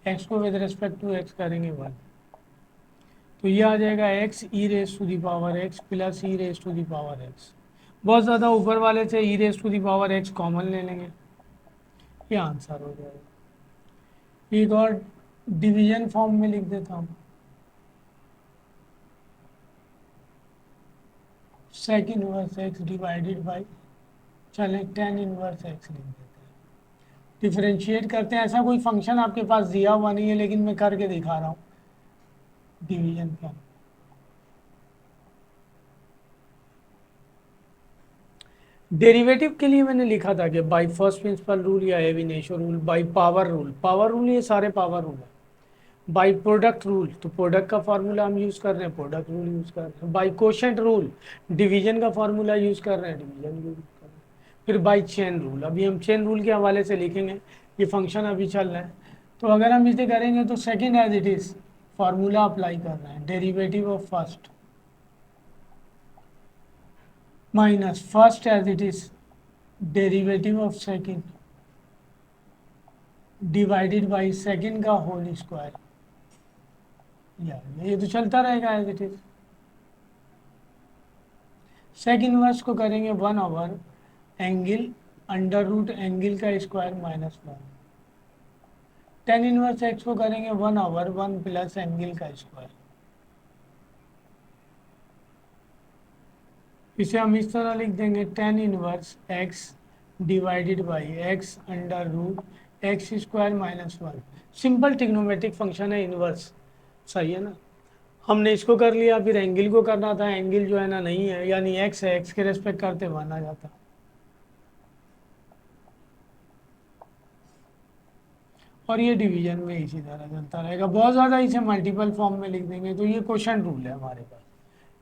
एक्स को विद रिस्पेक्ट टू एक्स करेंगे 1, तो ये आ जाएगा x e raise to the power x plus e raise to the power x. बहुत ज़्यादा ऊपर वाले से e raise to the power x common ले लेंगे, ये आंसर हो जाएगा। एक और डिवीजन फॉर्म में लिख देता हूँ, sec inverse x divided by, चलें टेन इनवर्स एक्स लिख देते हैं। डिफरेंशिएट करते हैं, ऐसा कोई फंक्शन आपके पास दिया हुआ नहीं है लेकिन मैं करके दिखा रहा हूँ डिवीजन फॉर्म। डेरिवेटिव के लिए मैंने लिखा था कि बाय फर्स्ट प्रिंसिपल रूल या एब initio rule, bye power rule, power rule ये सारे पावर रूल है, बाय प्रोडक्ट रूल तो प्रोडक्ट का फार्मूला हम यूज़ कर रहे हैं, प्रोडक्ट रूल यूज़ कर रहे हैं, बाय कोशेंट रूल डिवीजन का फार्मूला यूज़ कर रहे हैं, डिवीजन यूज़ कर रहे हैं, फिर बाय चेन रूल, अभी हम चेन रूल के हवाले से लिखेंगे, ये फंक्शन अभी चल रहा है। तो अगर हम इसे करेंगे तो second as it is formula apply कर रहे हैं, derivative of first minus first as it is derivative of second divided by second का होल स्क्वायर, यार ये तो चलता रहेगा as it is. Sec inverse को करेंगे 1/, एंगल अंडर रूट एंगल का square minus 1, tan inverse x को करेंगे 1/1 प्लस एंगल का स्क्वायर। इसे हम इस तरह लिख देंगे tan inverse x divided by x under root x square minus 1। Simple trigonometric function है इनवर्स, सही है ना। हमने इसको कर लिया, फिर एंगल को करना था, एंगल जो है ना नहीं है, यानी एक्स है, एक्स के रेस्पेक्ट करते 1 आ जाता। और ये डिवीजन में इसी तरह चलता रहेगा, बहुत ज़्यादा इसे मल्टीपल फॉर्म में लिख देंगे तो ये क्वेश्चन रूल है हमारे पास,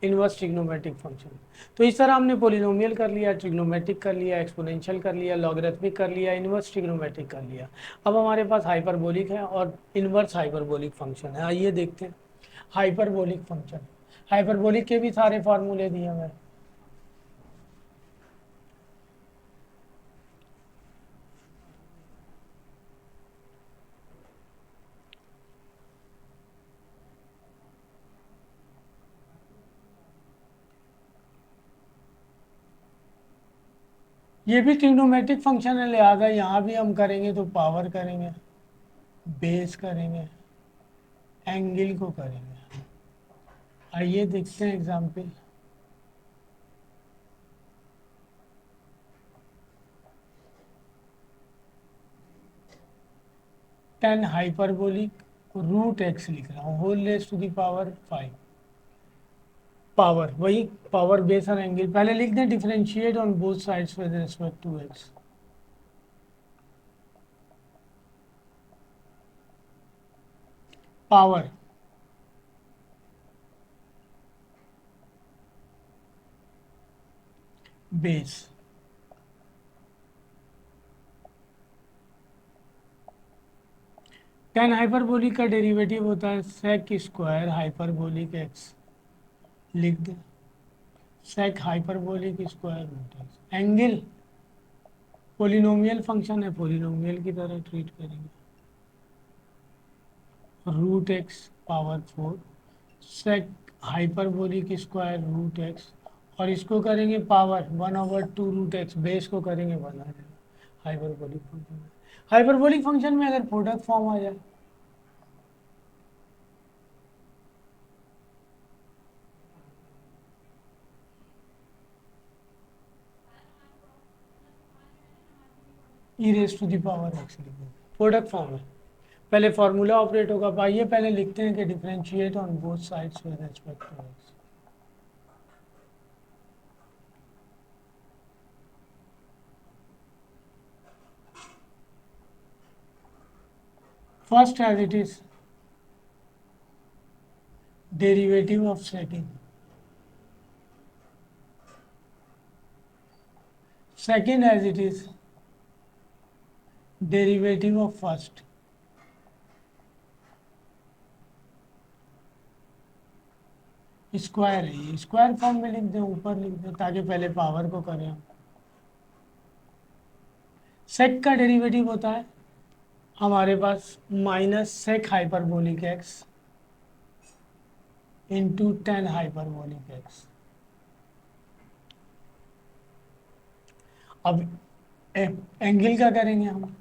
इनवर्स ट्रिग्नोमेट्रिक फंक्शन। तो इस तरह हमने पोलिनोमियल कर लिया, ट्रिग्नोमेट्रिक कर लिया, एक्सपोनेंशियल कर लिया, लॉगरिथमिक कर लिया, इनवर्स ट्रिग्नोमेट्रिक कर लिया। अब हमारे पास हाइपरबोलिक है और इनवर्स हाइपरबोलिक फंक्शन है। आइए देखते हैं हाइपरबोलिक फंक्शन। हाइपरबोलिक के भी सारे फार्मूले दिए हुए हैं। ये भी ट्रिग्नोमेट्रिक फंक्शन है, लिहाजा यहाँ भी हम करेंगे तो पावर करेंगे, बेस करेंगे, एंगल को करेंगे। आइए देखते हैं example. Tan hyperbolic root x लिख रहा हूँ, whole raise to the power 5, power वही पावर बेस और एंगल पहले लिख दें, differentiate on both sides with respect to x. Power base, tan hyperbolic का डेरिवेटिव होता है सेक स्क्वायर हाइपरबोलिक एक्स, लिख दें sec hyperbolic square root x. Angle polynomial function है, पोलिनोमियल की तरह ट्रीट करेंगे, root x power 4 sec hyperbolic square root x, और इसको करेंगे पावर 1/2 रूट एक्स, बेस को करेंगे 1 आ जाएगा। हाइपरबोलिक फंक्शन में, हाइपरबोलिक फंक्शन में अगर प्रोडक्ट फॉर्म आ जाए, e raise to the power x, product form है, पहले फार्मूला ऑपरेट होगा। आइए पहले लिखते हैं कि differentiate on both sides with respect to x. First as it is derivative of second second as it is derivative of first, square है, ये स्क्वायर फॉर्म में लिख दें, ऊपर लिख दें ताकि पहले पावर को करें हम। सेक का डेरिवेटिव होता है हमारे पास minus sec hyperbolic x into 10 hyperbolic x. अब एंगल का करेंगे हम,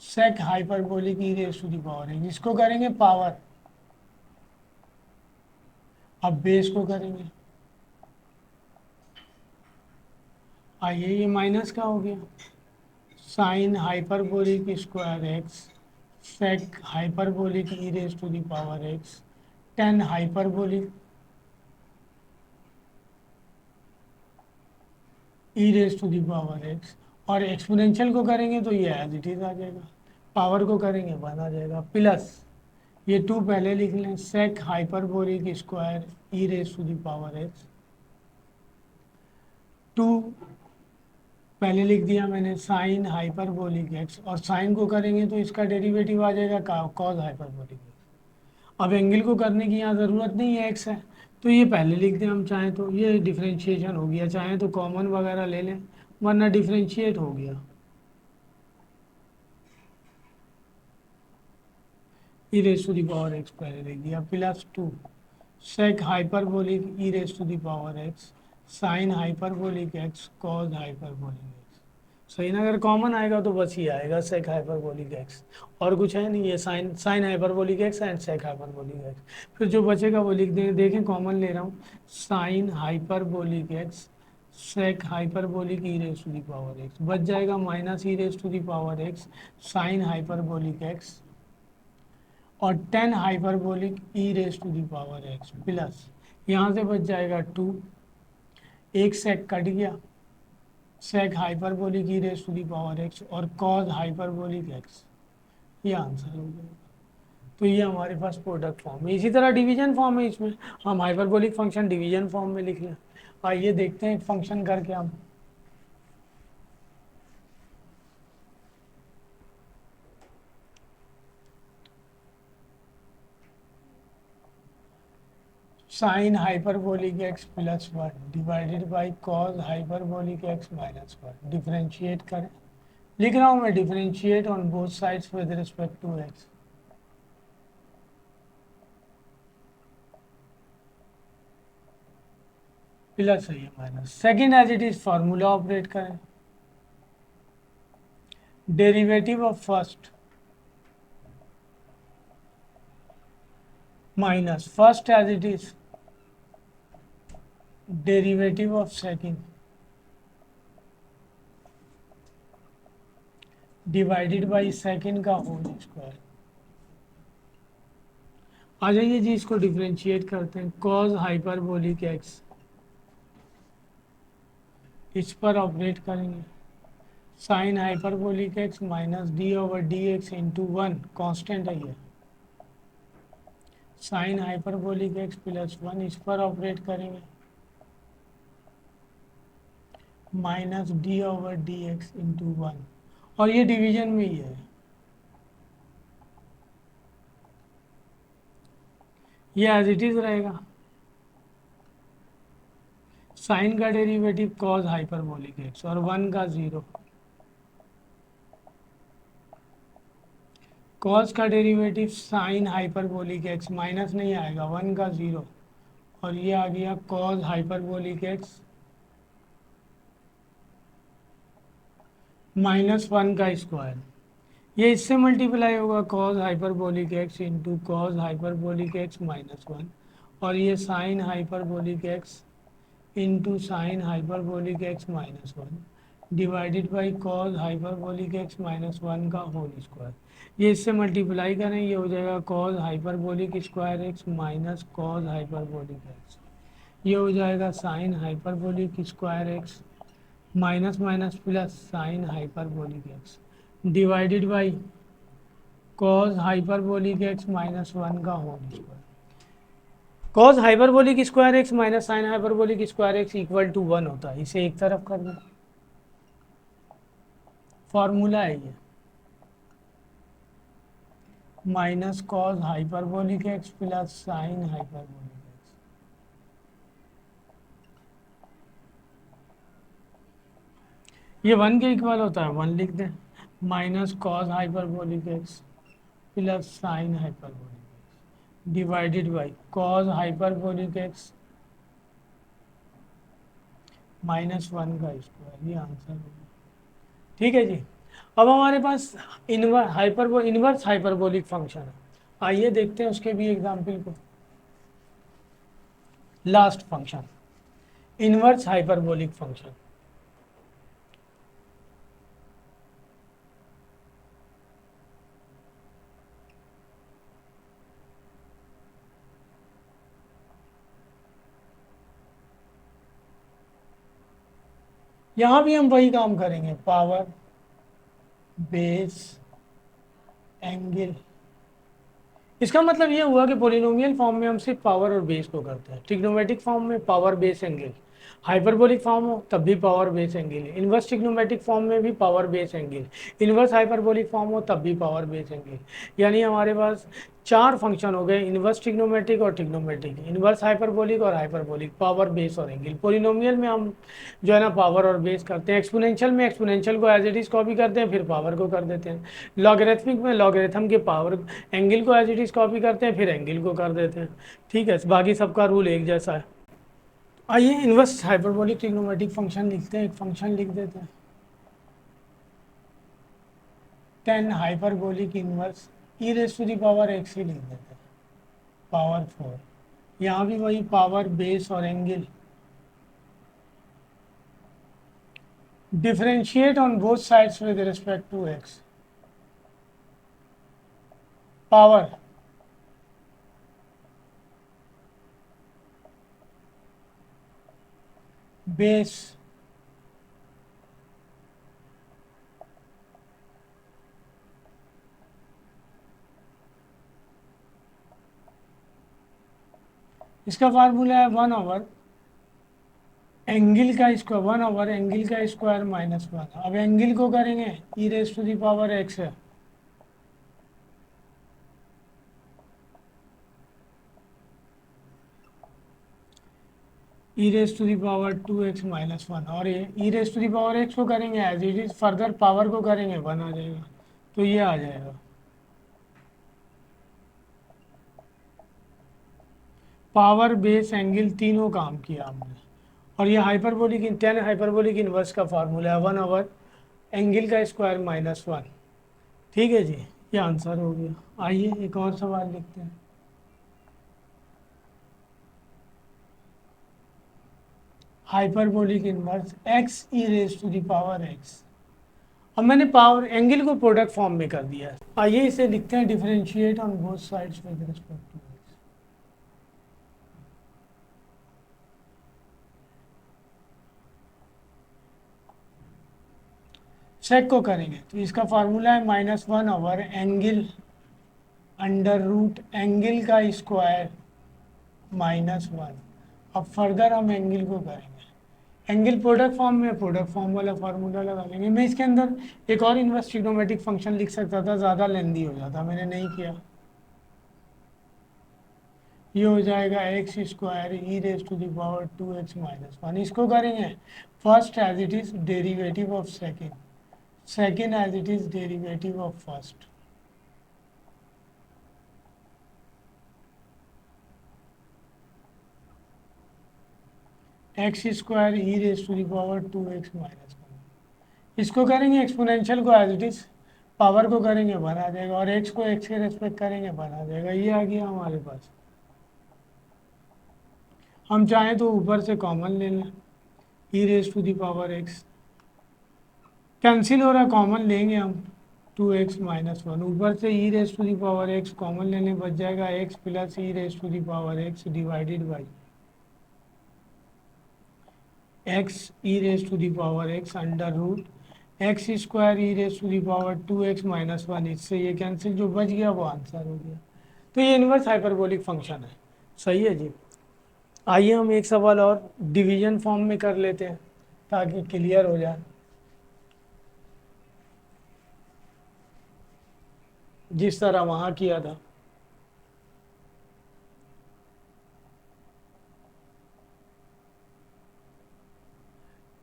sec hyperbolic e raise to the power x, इसको करेंगे पावर, अब बेस को करेंगे, आइए ये माइनस का हो गया, sine hyperbolic square x sec hyperbolic e raise to the power x 10 hyperbolic e raise to the power x, और एक्सपोनेंशियल को करेंगे तो ये एज इट इज आ जाएगा, पावर को करेंगे 1 आ जाएगा, प्लस ये 2 पहले लिख लें, sec hyperbolic square e raise to the power x, 2 पहले लिख दिया मैंने, साइन हाइपरबोलिक एक्स, और साइन को करेंगे तो इसका डेरिवेटिव आ जाएगा कॉस हाइपरबोलिक एक्स। अब एंगल को करने की यहाँ ज़रूरत नहीं है, एक्स है तो ये पहले लिख दें हम चाहें तो, ये डिफ्रेंशिएशन हो गया, चाहें तो कॉमन वगैरह ले लें वरना डिफ्रेंशिएट हो गया, e raise to the power x पहले लिख दिया, plus 2 sec hyperbolic e raise to the power x sine hyperbolic x cos hyperbolic x. सही ना, अगर कॉमन आएगा तो बस ये आएगा सेक हाइपरबोलिक एक्स, और कुछ है नहीं, ये sine sine hyperbolic x and sec hyperbolic x. फिर जो बचेगा वो लिख देंगे, देखें कॉमन ले रहा हूँ, sine hyperbolic x sec hyperbolic e raise to the power x, बच जाएगा minus e raise to the power x sine hyperbolic x और 10 hyperbolic e raise to the power x, plus यहाँ से बच जाएगा 2, एक सेक कट गया, sec hyperbolic e raise to the power x और कॉस हाइपरबोलिक एक्स, ये आंसर हो जाएगा। तो ये हमारे पास प्रोडक्ट फॉर्म है। इसी तरह डिवीजन फॉर्म है, इसमें हम हाइपरबोलिक फंक्शन डिवीजन फॉर्म में लिख लें। आइए देखते हैं फंक्शन करके हम। Sine hyperbolic x plus 1 divided by cos hyperbolic x minus 1, differentiate करें, लिख रहा हूँ मैं, differentiate on both sides with respect to x. Plus है ये minus, second as it is formula operate करें, derivative of first minus first as it is derivative of second divided by second का होल स्क्वायर। आ जाइए जी, इसको डिफ्रेंशिएट करते हैं, कॉस हाइपरबोलिक एक्स, इस पर ऑपरेट करेंगे, sign hyperbolic x minus D over D x into 1 constant है ये, साइन हाइपरबोलिक एक्स प्लस 1, इस पर ऑपरेट करेंगे, minus D over D x into 1, और ये डिवीजन में ही है, ये एज इट इज रहेगा, साइन का डेरिवेटिव कॉस हाइपरबोलिक एक्स और 1 का 0, कॉस का derivative sign hyperbolic x minus नहीं आएगा, 1 का 0, और ये आ गया कॉस हाइपरबोलिक एक्स माइनस 1 का स्क्वायर, ये इससे मल्टीप्लाई होगा, cos hyperbolic x into cos hyperbolic x minus 1, और ये sign hyperbolic x into sine hyperbolic x minus 1 divided by cos hyperbolic x minus 1 का होल स्क्वायर, ये इससे मल्टीप्लाई करें, ये हो जाएगा cos hyperbolic square x minus cos hyperbolic x, ये हो जाएगा sine hyperbolic square x minus minus plus sine hyperbolic x divided by cos hyperbolic x minus 1 का whole square. Cos hyperbolic square x minus sine hyperbolic square x equal to 1 होता है, इसे एक तरफ कर दो, फॉर्मूला है ये, minus cos hyperbolic x plus sine hyperbolic x. ये 1 के इक्वल होता है, 1 लिख दें, minus cos hyperbolic x plus sine hyperbolic x divided by cos hyperbolic x -1 का स्क्वायर, ये आंसर होगा। ठीक है जी। अब हमारे पास इनवर्स हाइपरबोलिक फंक्शन है, आइए देखते हैं उसके भी एग्जाम्पल को। Last function, inverse hyperbolic function. यहां भी हम वही काम करेंगे, पावर बेस एंगल। इसका मतलब ये हुआ कि पोलिनोमियल फॉर्म में हम सिर्फ पावर और बेस को करते हैं, ट्रिग्नोमेट्रिक फॉर्म में power base angle, hyperbolic form हो तब भी power base angle, inverse trigonometric form में भी power base angle, inverse hyperbolic form हो तब भी पावर बेस एंगल। यानी हमारे पास 4 फंक्शन हो गए, इनवर्स ट्रिग्नोमेट्रिक और ट्रिग्नोमेट्रिक, इनवर्स हाइपरबोलिक और हाइपरबोलिक, पावर बेस और एंगल। पोलिनोमियल में हम जो है ना पावर और बेस करते हैं, एक्सपोनेंशियल में एक्सपोनेंशियल को एज इट इज कॉपी करते हैं फिर पावर को कर देते हैं, लॉगरिथमिक में लॉगरिथम के पावर एंगल को एज इट इज कॉपी करते हैं फिर एंगल को कर देते हैं। ठीक है, बाकी सबका रूल एक जैसा है। आइए इनवर्स हाइपरबोलिक ट्रिग्नोमेट्रिक फंक्शन लिखते हैं, एक फंक्शन लिख देते हैं, 10 hyperbolic inverse e raise to the power x ही लिख देते हैं, पावर 4। यहाँ भी वही पावर बेस और angle, differentiate on both sides with respect to x, power base इसका फार्मूला है 1/एंगल का स्क्वायर, 1/एंगल का स्क्वायर -1। अब एंगल को करेंगे e raise to the power x है, e raise to the power 2x -1, और ये e raise to the power x को करेंगे as it is, further power को करेंगे 1 आ जाएगा, तो ये आ जाएगा। पावर बेस एंगल तीनों काम किया हमने, और ये हाइपरबोलिक 10 हाइपरबोलिक इनवर्स का फार्मूला है 1/एंगल का स्क्वायर -1। ठीक है जी, ये आंसर हो गया। आइए एक और सवाल लिखते हैं, hyperbolic inverse x e raise to the power x. अब मैंने पावर एंगल को प्रोडक्ट फॉर्म में कर दिया है, आइए इसे लिखते हैं, differentiate on both sides with respect to x. Sec को करेंगे तो इसका फार्मूला है -1/एंगल अंडर रूट एंगल का स्क्वायर -1। अब फर्दर हम एंगल को करेंगे, एंगल प्रोडक्ट फॉर्म में, प्रोडक्ट फॉर्म वाला फार्मूला लगा लेंगे। मैं इसके अंदर एक और इनवर्स ट्रिग्नोमेट्रिक फंक्शन लिख सकता था, ज़्यादा लेंदी हो जाता, मैंने नहीं किया। ये हो जाएगा x square e raise to the power 2x -1। इसको करेंगे first as it is derivative of second, second as it is derivative of first. X square e raise to the power 2x -1, इसको करेंगे एक्सपोनेंशियल को एज इट इज, पावर को करेंगे 1 आ जाएगा, और एक्स को एक्स के रेस्पेक्ट करेंगे 1 आ जाएगा। ये आ गया हमारे पास। हम चाहें तो ऊपर से कॉमन ले लें, e raise to the power x cancel हो रहा, कॉमन लेंगे हम 2x -1, ऊपर से e raise to the power x common लेने बच जाएगा x plus e raise to the power x divided by x e raise to the power x under root x square e raise to the power 2x -1। इससे ये कैंसिल, जो बच गया वो आंसर हो गया। तो ये इनवर्स हाइपरबोलिक फंक्शन है। सही है जी। आइए हम एक सवाल और डिवीजन फॉर्म में कर लेते हैं ताकि क्लियर हो जाए, जिस तरह वहाँ किया था।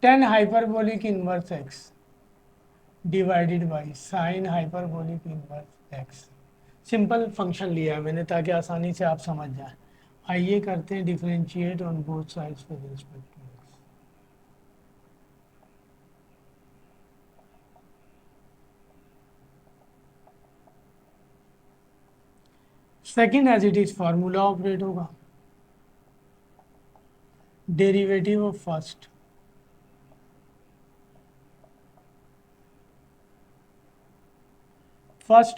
Tan hyperbolic inverse x divided by sine hyperbolic inverse x. Simple function लिया है मैंने ताकि आसानी से आप समझ जाए। आइए करते हैं differentiate on both sides with respect to x. Second as it is formula operate होगा, derivative of first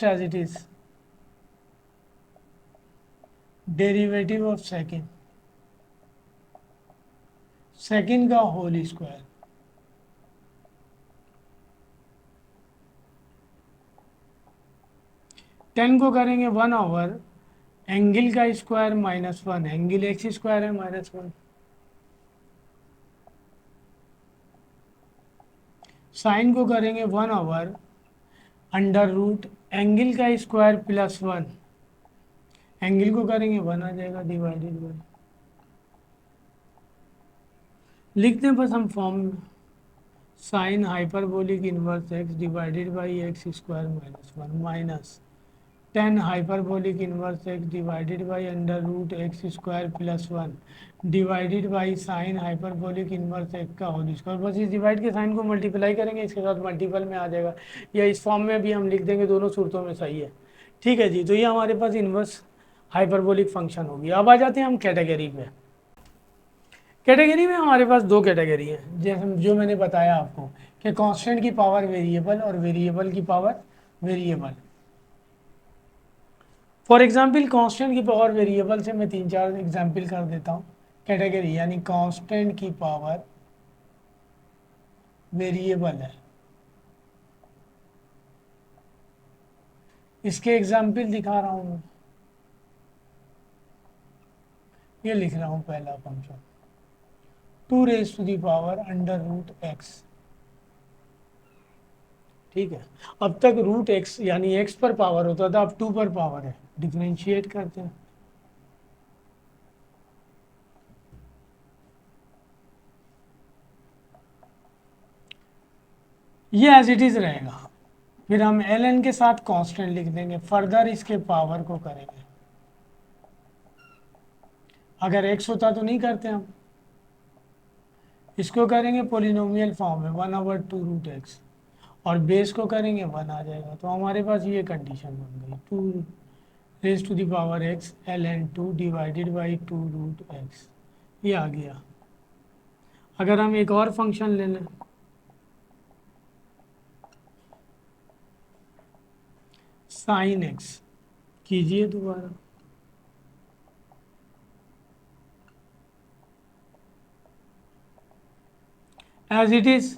as it is, derivative of second का होल स्क्वायर। टेन को करेंगे 1/, एंगल का स्क्वायर -1, एंगल एक्स स्क्वायर है -1। साइन को करेंगे 1/, अंडर रूट एंगल का स्क्वायर +1, एंगल को करेंगे 1 आ जाएगा डिवाइडेड बाई। लिखते हैं बस हम फॉर्म में, sine hyperbolic inverse x divided by x square -1 minus 10 hyperbolic inverse x divided by under root x square +1 divided by sine hyperbolic inverse x का होल स्क्वायर। बस इस डिवाइड के साइन को मल्टीप्लाई करेंगे, इसके साथ मल्टीपल में आ जाएगा, या इस फॉर्म में भी हम लिख देंगे, दोनों सूरतों में सही है। ठीक है जी, तो ये हमारे पास इनवर्स हाइपरबोलिक फंक्शन होगी। अब आ जाते हैं हम कैटेगरी पे। कैटेगरी में हमारे पास दो कैटेगरी है, जैसे जो मैंने बताया आपको कि कांस्टेंट की पावर वेरिएबल और वेरिएबल की power variable. For example constant की पावर वेरिएबल से मैं 3-4 एग्जाम्पल कर देता हूँ। कैटेगरी यानी कांस्टेंट की पावर वेरिएबल है, इसके एग्जाम्पल दिखा रहा हूँ मैं। ये लिख रहा हूँ पहला function 2 raised to the power √x। ठीक है, अब तक √x यानी x पर पावर होता था, अब 2 पर पावर है। डिफरेंशिएट करते हैं, ये एज इट इज रहेगा। फिर हम ln के साथ कांस्टेंट लिख देंगे, फर्दर इसके पावर को करेंगे। अगर x होता तो नहीं करते हम, इसको करेंगे पोलिनोमियल फॉर्म में 1/2 √x और बेस को करेंगे 1 आ जाएगा। तो हमारे पास ये कंडीशन बन गई 2 raised to the power x ln2 divided by 2 √x, ये आ गया। अगर हम एक और फंक्शन ले लें, साइन x, कीजिए दोबारा, एज इट इज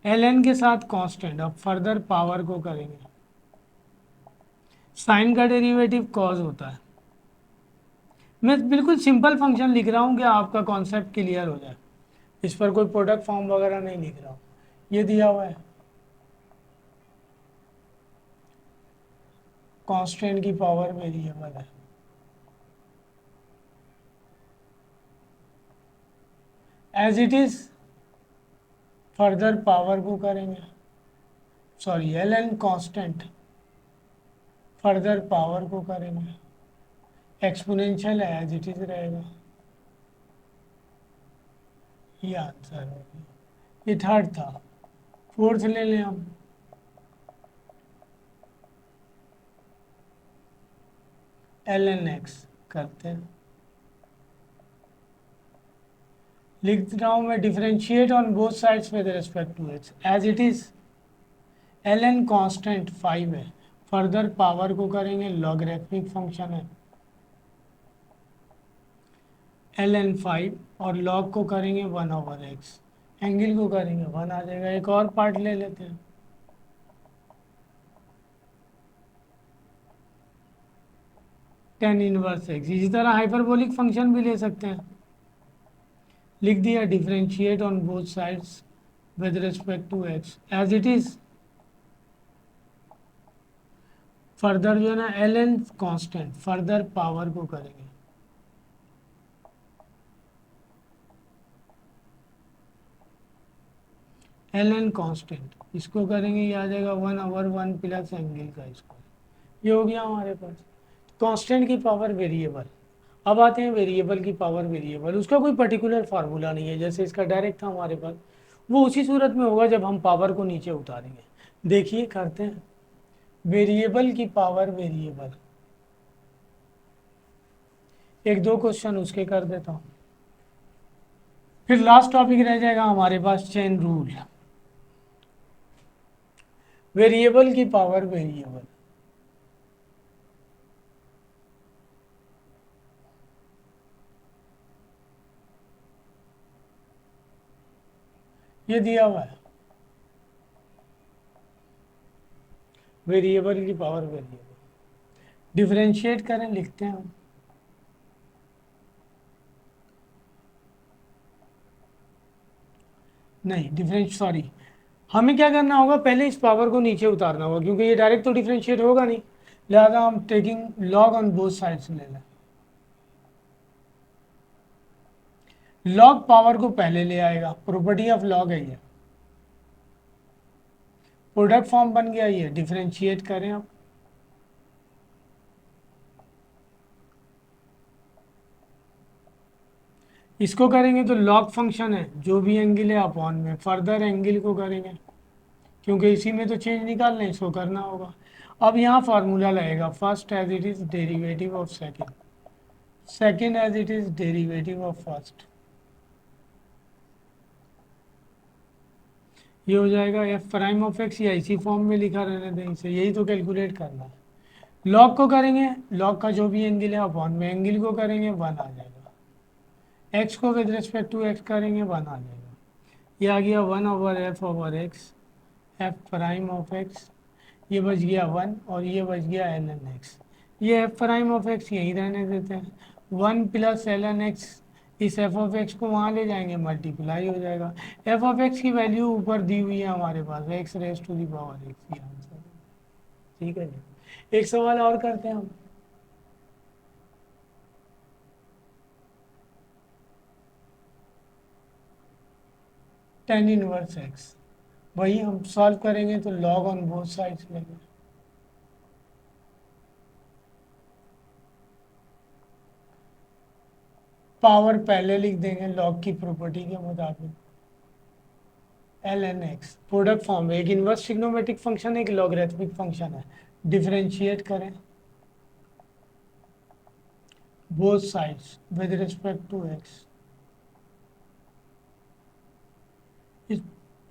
ln के साथ कांस्टेंट। अब फर्दर पावर को करेंगे, साइन का डेरिवेटिव कॉस होता है। मैं बिल्कुल सिंपल फंक्शन लिख रहा हूँ कि आपका कॉन्सेप्ट क्लियर हो जाए, इस पर कोई प्रोडक्ट फॉर्म वगैरह नहीं लिख रहा हूँ। ये दिया हुआ है कांस्टेंट की पावर वेरिएबल है, as it is further power को करेंगे, sorry ln constant, further power को करेंगे, एक्सपोनेंशियल है एज इट इज रहेगा। ये आंसर हो गया, ये थर्ड था। फोर्थ ले लें हम, ln x करते हैं, लिख रहा हूँ मैं, differentiate on both sides with respect to x as it is ln constant 5 है, फर्दर पावर को करेंगे, लॉगरिथमिक फंक्शन है ln 5 और लॉग को करेंगे 1/x, एंगल को करेंगे 1 आ जाएगा। एक और पार्ट ले लेते हैं, tan इनवर्स एक्स। इसी तरह हाइपरबोलिक फंक्शन भी ले सकते हैं, लिख दिया differentiate on both sides with respect to x as it is. Further जो है ना L N constant, further power को करेंगे एल एन कॉन्स्टेंट, इसको करेंगे ये आ जाएगा 1/1 प्लस एंगल का स्क्वायर। ये हो गया हमारे पास कांस्टेंट की पावर वेरिएबल। अब आते हैं वेरिएबल की पावर वेरिएबल, उसका कोई पर्टिकुलर फार्मूला नहीं है, जैसे इसका डायरेक्ट था हमारे पास, वो उसी सूरत में होगा जब हम पावर को नीचे उतारेंगे। देखिए करते हैं वेरिएबल की पावर वेरिएबल, एक दो क्वेश्चन उसके कर देता हूँ, फिर लास्ट टॉपिक रह जाएगा हमारे पास चेन रूल। वेरिएबल की पावर वेरिएबल, ये दिया हुआ है वेरिएबल की पावर वेरिएबल। डिफरेंशिएट करें, लिखते हैं हम नहीं डिफरेंश सॉरी, हमें क्या करना होगा, पहले इस पावर को नीचे उतारना होगा, क्योंकि ये डायरेक्ट तो डिफरेंशिएट होगा नहीं, लिहाजा हम taking log on both sides ले लें। लॉग पावर को पहले ले आएगा, प्रॉपर्टी ऑफ लॉग है ये, प्रोडक्ट फॉर्म बन गया ये। डिफरेंशिएट करें अब, इसको करेंगे तो लॉग फंक्शन है, जो भी एंगल है अपॉन में फर्दर एंगल को करेंगे, क्योंकि इसी में तो चेंज निकालना है, इसको करना होगा। अब यहाँ फार्मूला लगेगा, first as it is derivative of second, second as it is derivative of first, ये हो जाएगा एफ प्राइम ऑफ एक्स, या इसी फॉर्म में लिखा रहने दें इसे, यही तो कैलकुलेट करना है। लॉग को करेंगे, लॉग का जो भी एंगल है अपॉन में एंगल को करेंगे, 1 आ जाएगा। एक्स को विद रिस्पेक्ट टू एक्स करेंगे, 1 आ जाएगा। ये आ गया 1/f/x, F prime of x, ये बच गया 1 और ये बच गया एल एन एक्स। ये एफ प्राइम ऑफ एक्स यहीं रहने देते हैं, 1 प्लस एल एन एक्स, इस एफ ऑफ एक्स को वहाँ ले जाएंगे, मल्टीप्लाई हो जाएगा। एफ ऑफ एक्स की वैल्यू ऊपर दी हुई है हमारे पास, x raise to the power x, ये आंसर है। ठीक है जी, एक सवाल और करते हैं हम। tan इनवर्स एक्स, वही हम सॉल्व करेंगे तो लॉग ऑन बोथ साइड्स लेंगे। पावर पहले लिख देंगे लॉग की प्रॉपर्टी के मुताबिक, L N x product form, एक इनवर्स ट्रिग्नोमेट्रिक फंक्शन है, एक लॉगरिथमिक फंक्शन है। डिफरेंशिएट करें both sides with respect to x,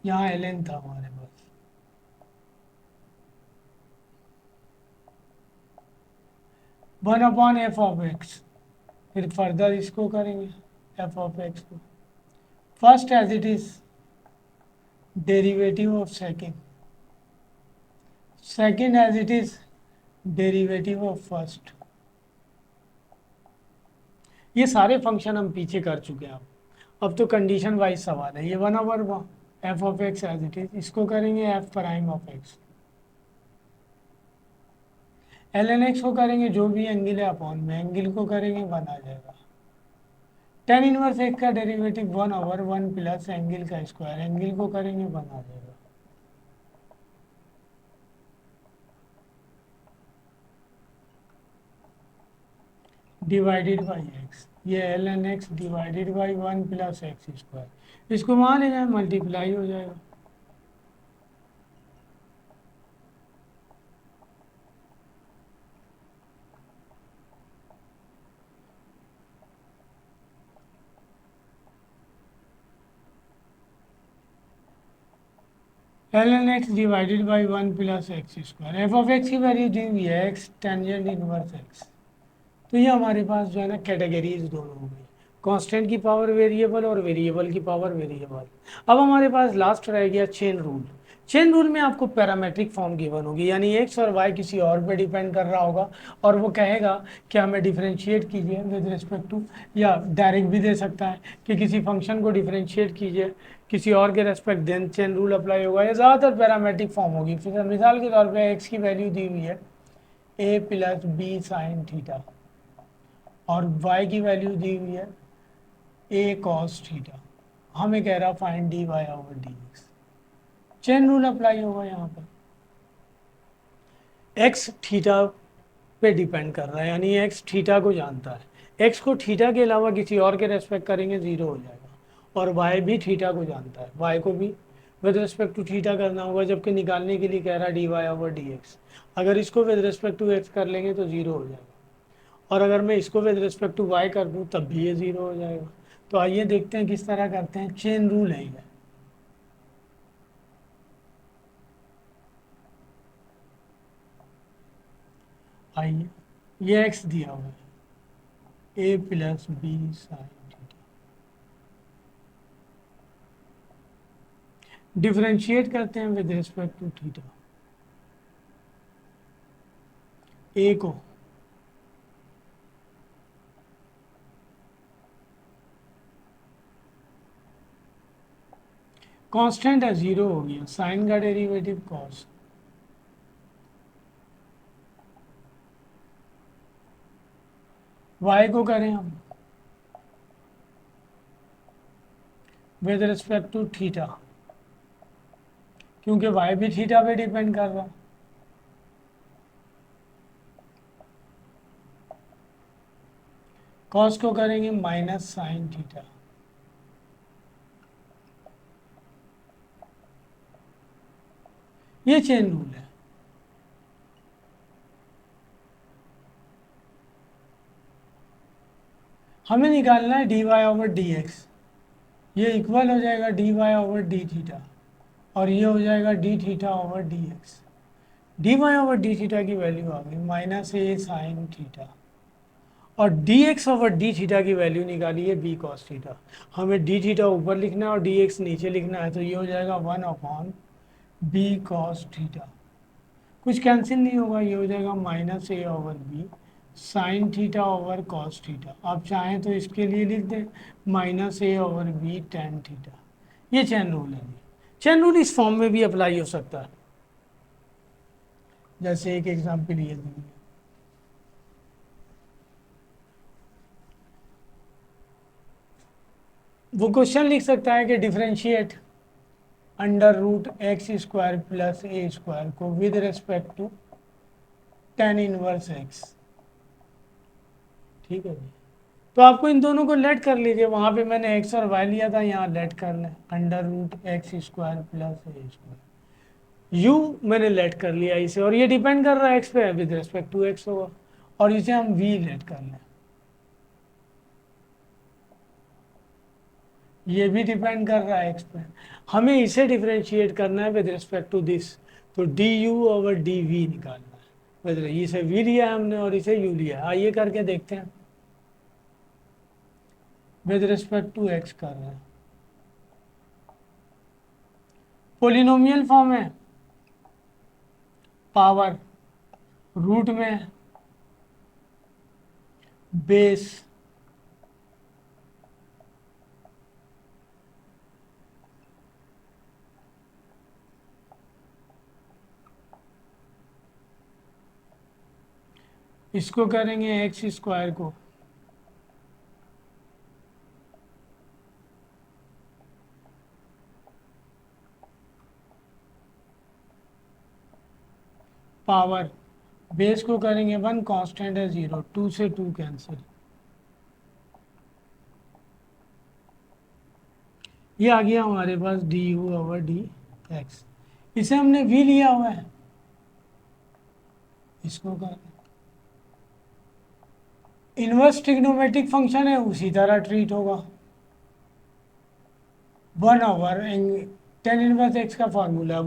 यहाँ एल एन था हमारे पास, one upon f of x, फिर फर्दर इसको करेंगे एफ ऑफ एक्स को, first as it is derivative of second, second as it is derivative of first. ये सारे फंक्शन हम पीछे कर चुके हैं, अब तो कंडीशन वाइज सवाल है। ये 1/1 F of x as it is, इसको करेंगे F prime of x, L N x को करेंगे जो भी एंगल है अपॉन में एंगल को करेंगे, 1 आ जाएगा। tan इनवर्स एक्स का डेरिवेटिव 1/1 प्लस एंगल का स्क्वायर, एंगल को करेंगे, 1 आ जाएगा। डिवाइडेड बाई एक्स, ये L N x divided by 1 plus x square, इसको वहाँ ले जाए, मल्टीप्लाई हो जाएगा। L N x divided by 1 plus x square, F of x की वैल्यू दी हुई है एक्स टेंजेंट इनवर्स एक्स। तो ये हमारे पास जो है ना कैटेगरीज दोनों हो गई, कांस्टेंट की पावर वेरिएबल और वेरिएबल की पावर वेरिएबल। अब हमारे पास लास्ट रह गया चेन रूल। चेन रूल में आपको पैरामेट्रिक फॉर्म गिवन होगी, यानी एक्स और वाई किसी और पे डिपेंड कर रहा होगा और वो कहेगा कि हमें डिफरेंशिएट कीजिए विद रिस्पेक्ट टू, या डायरेक्ट भी दे सकता है कि किसी फंक्शन को डिफरेंशिएट कीजिए किसी और के respect, then chain rule apply होगा। ये ज़्यादातर पैरामेट्रिक फॉर्म होगी। फिर मिसाल के तौर पर एक्स की वैल्यू दी हुई है ए प्लस बी साइन थीटा और वाई की वैल्यू दी हुई है ए कॉस थीटा, हमें कह रहा find D Y over D X. Chain rule apply होगा यहाँ पर। एक्स थीटा पे डिपेंड कर रहा है, यानी एक्स थीटा को जानता है, एक्स को थीटा के अलावा किसी और के रेस्पेक्ट करेंगे ज़ीरो हो जाएगा, और वाई भी थीटा को जानता है, वाई को भी विद रिस्पेक्ट टू थीटा करना होगा, जबकि निकालने के लिए कह रहा है D Y over D X. अगर इसको विद रिस्पेक्ट टू एक्स कर लेंगे तो ज़ीरो हो जाएगा, और अगर मैं इसको विद रिस्पेक्ट टू वाई कर दूँ तब भी ये ज़ीरो हो जाएगा। तो आइए देखते हैं किस तरह करते हैं। चेन रूल है ये। आइए, ये एक्स दिया हुआ है ए plus B sine theta, differentiate करते हैं with respect to theta. A को कांस्टेंट है, जीरो हो गया, साइन का डेरिवेटिव कॉस, वाई को करें हम विद रिस्पेक्ट टू थीटा, क्योंकि वाई भी थीटा पे डिपेंड कर रहा है। कॉस को करेंगे माइनस साइन थीटा, ये चेन रूल है। हमें निकालना है D Y over D X, ये इक्वल हो जाएगा D Y over D theta, और ये हो जाएगा D theta over D X. D Y over D theta की वैल्यू आ गई माइनस ए साइन थीटा, और D x over D theta की वैल्यू निकाली है बी कॉस थीटा। हमें डी थीटा ऊपर लिखना है और डी एक्स नीचे लिखना है, तो ये हो जाएगा 1 बी कॉस थीटा, कुछ कैंसिल नहीं होगा, ये हो जाएगा minus a over b sine theta over cos theta. आप चाहें तो इसके लिए लिख दें minus a over b tan theta. ये चेन रूल है। चेन रूल इस फॉर्म में भी अप्लाई हो सकता है, जैसे एक एग्जाम्पल ये देंगे। वो क्वेश्चन लिख सकता है कि differentiate under root x square plus ए स्क्वायर को with respect to tan inverse x. ठीक है जी, तो आपको इन दोनों को लेट कर लीजिए, वहाँ पे मैंने एक्स और वाई लिया था, यहाँ लेट कर लें under root x square plus ए स्क्वायर। यू मैंने लेट कर लिया इसे, और ये डिपेंड कर रहा है एक्स पे, विद रिस्पेक्ट टू एक्स होगा, और इसे हम वी लेट कर लें, ये भी डिपेंड कर रहा है एक्स पे। हमें इसे डिफरेंशिएट करना है विद रिस्पेक्ट टू दिस, तो D you over D V निकालना है। विद इसे वी लिया हमने और इसे यू लिया। आइए करके देखते हैं। विद रिस्पेक्ट टू एक्स कर रहे हैं, पोलिनोमियल फॉर्म है, पावर रूट में बेस इसको करेंगे एक्स स्क्वायर को पावर, बेस को करेंगे 1, कांस्टेंट है 0, 2 से 2 कैंसिल, ये आ गया हमारे पास d you over D x. इसे हमने वी लिया हुआ है, इसको कर इनवर्स ट्रिग्नोमेट्रिक फंक्शन है, उसी तरह ट्रीट होगा। 1 ओवर टेन इनवर्स एक्स का फार्मूला है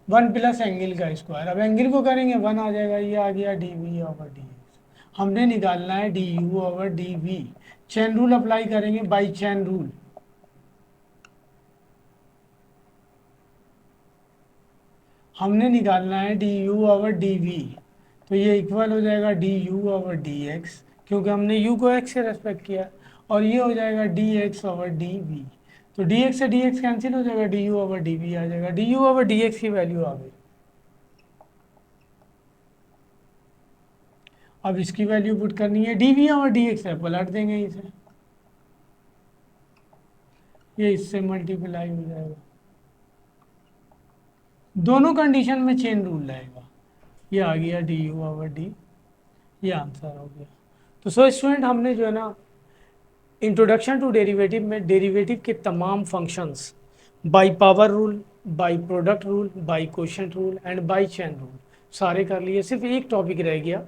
1 प्लस एंगल का स्क्वायर। अब एंगल को करेंगे 1 आ जाएगा, ये आ गया D we over D X. हमने निकालना है D you over D V. Chain rule apply करेंगे बाई चेन रूल। हमने निकालना है D you over D we, तो ये इक्वल हो जाएगा D you over D X, क्योंकि हमने u को x से रेस्पेक्ट किया, और ये हो जाएगा d x over D we. तो डी एक्स से डी एक्स कैंसिल हो जाएगा, D you over D v आ जाएगा, D you over D x की वैल्यू आ गई। अब इसकी वैल्यू पुट करनी है, d we over D x है, पलट देंगे इसे, ये इससे मल्टीप्लाई हो जाएगा। दोनों कंडीशन में चेन रूल रहेगा। ये आ गया डी यू ओवर डी, ये आंसर हो गया। तो सो स्टूडेंट, हमने जो है ना इंट्रोडक्शन टू डेरिवेटिव में डेरिवेटिव के तमाम functions by power rule, by product rule, by quotient rule and by chain rule सारे कर लिए। सिर्फ एक टॉपिक रह गया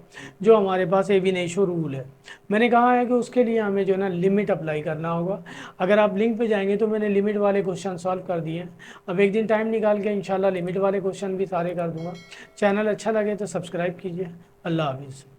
जो हमारे पास एब इनिशियो रूल है। मैंने कहा है कि उसके लिए हमें जो है ना लिमिट अप्लाई करना होगा। अगर आप लिंक पे जाएंगे तो मैंने लिमिट वाले क्वेश्चन सॉल्व कर दिए हैं। अब एक दिन टाइम निकाल के इंशाल्लाह लिमिट वाले क्वेश्चन भी सारे कर दूंगा। चैनल अच्छा लगे तो सब्सक्राइब कीजिए। अल्लाह हाफिज़।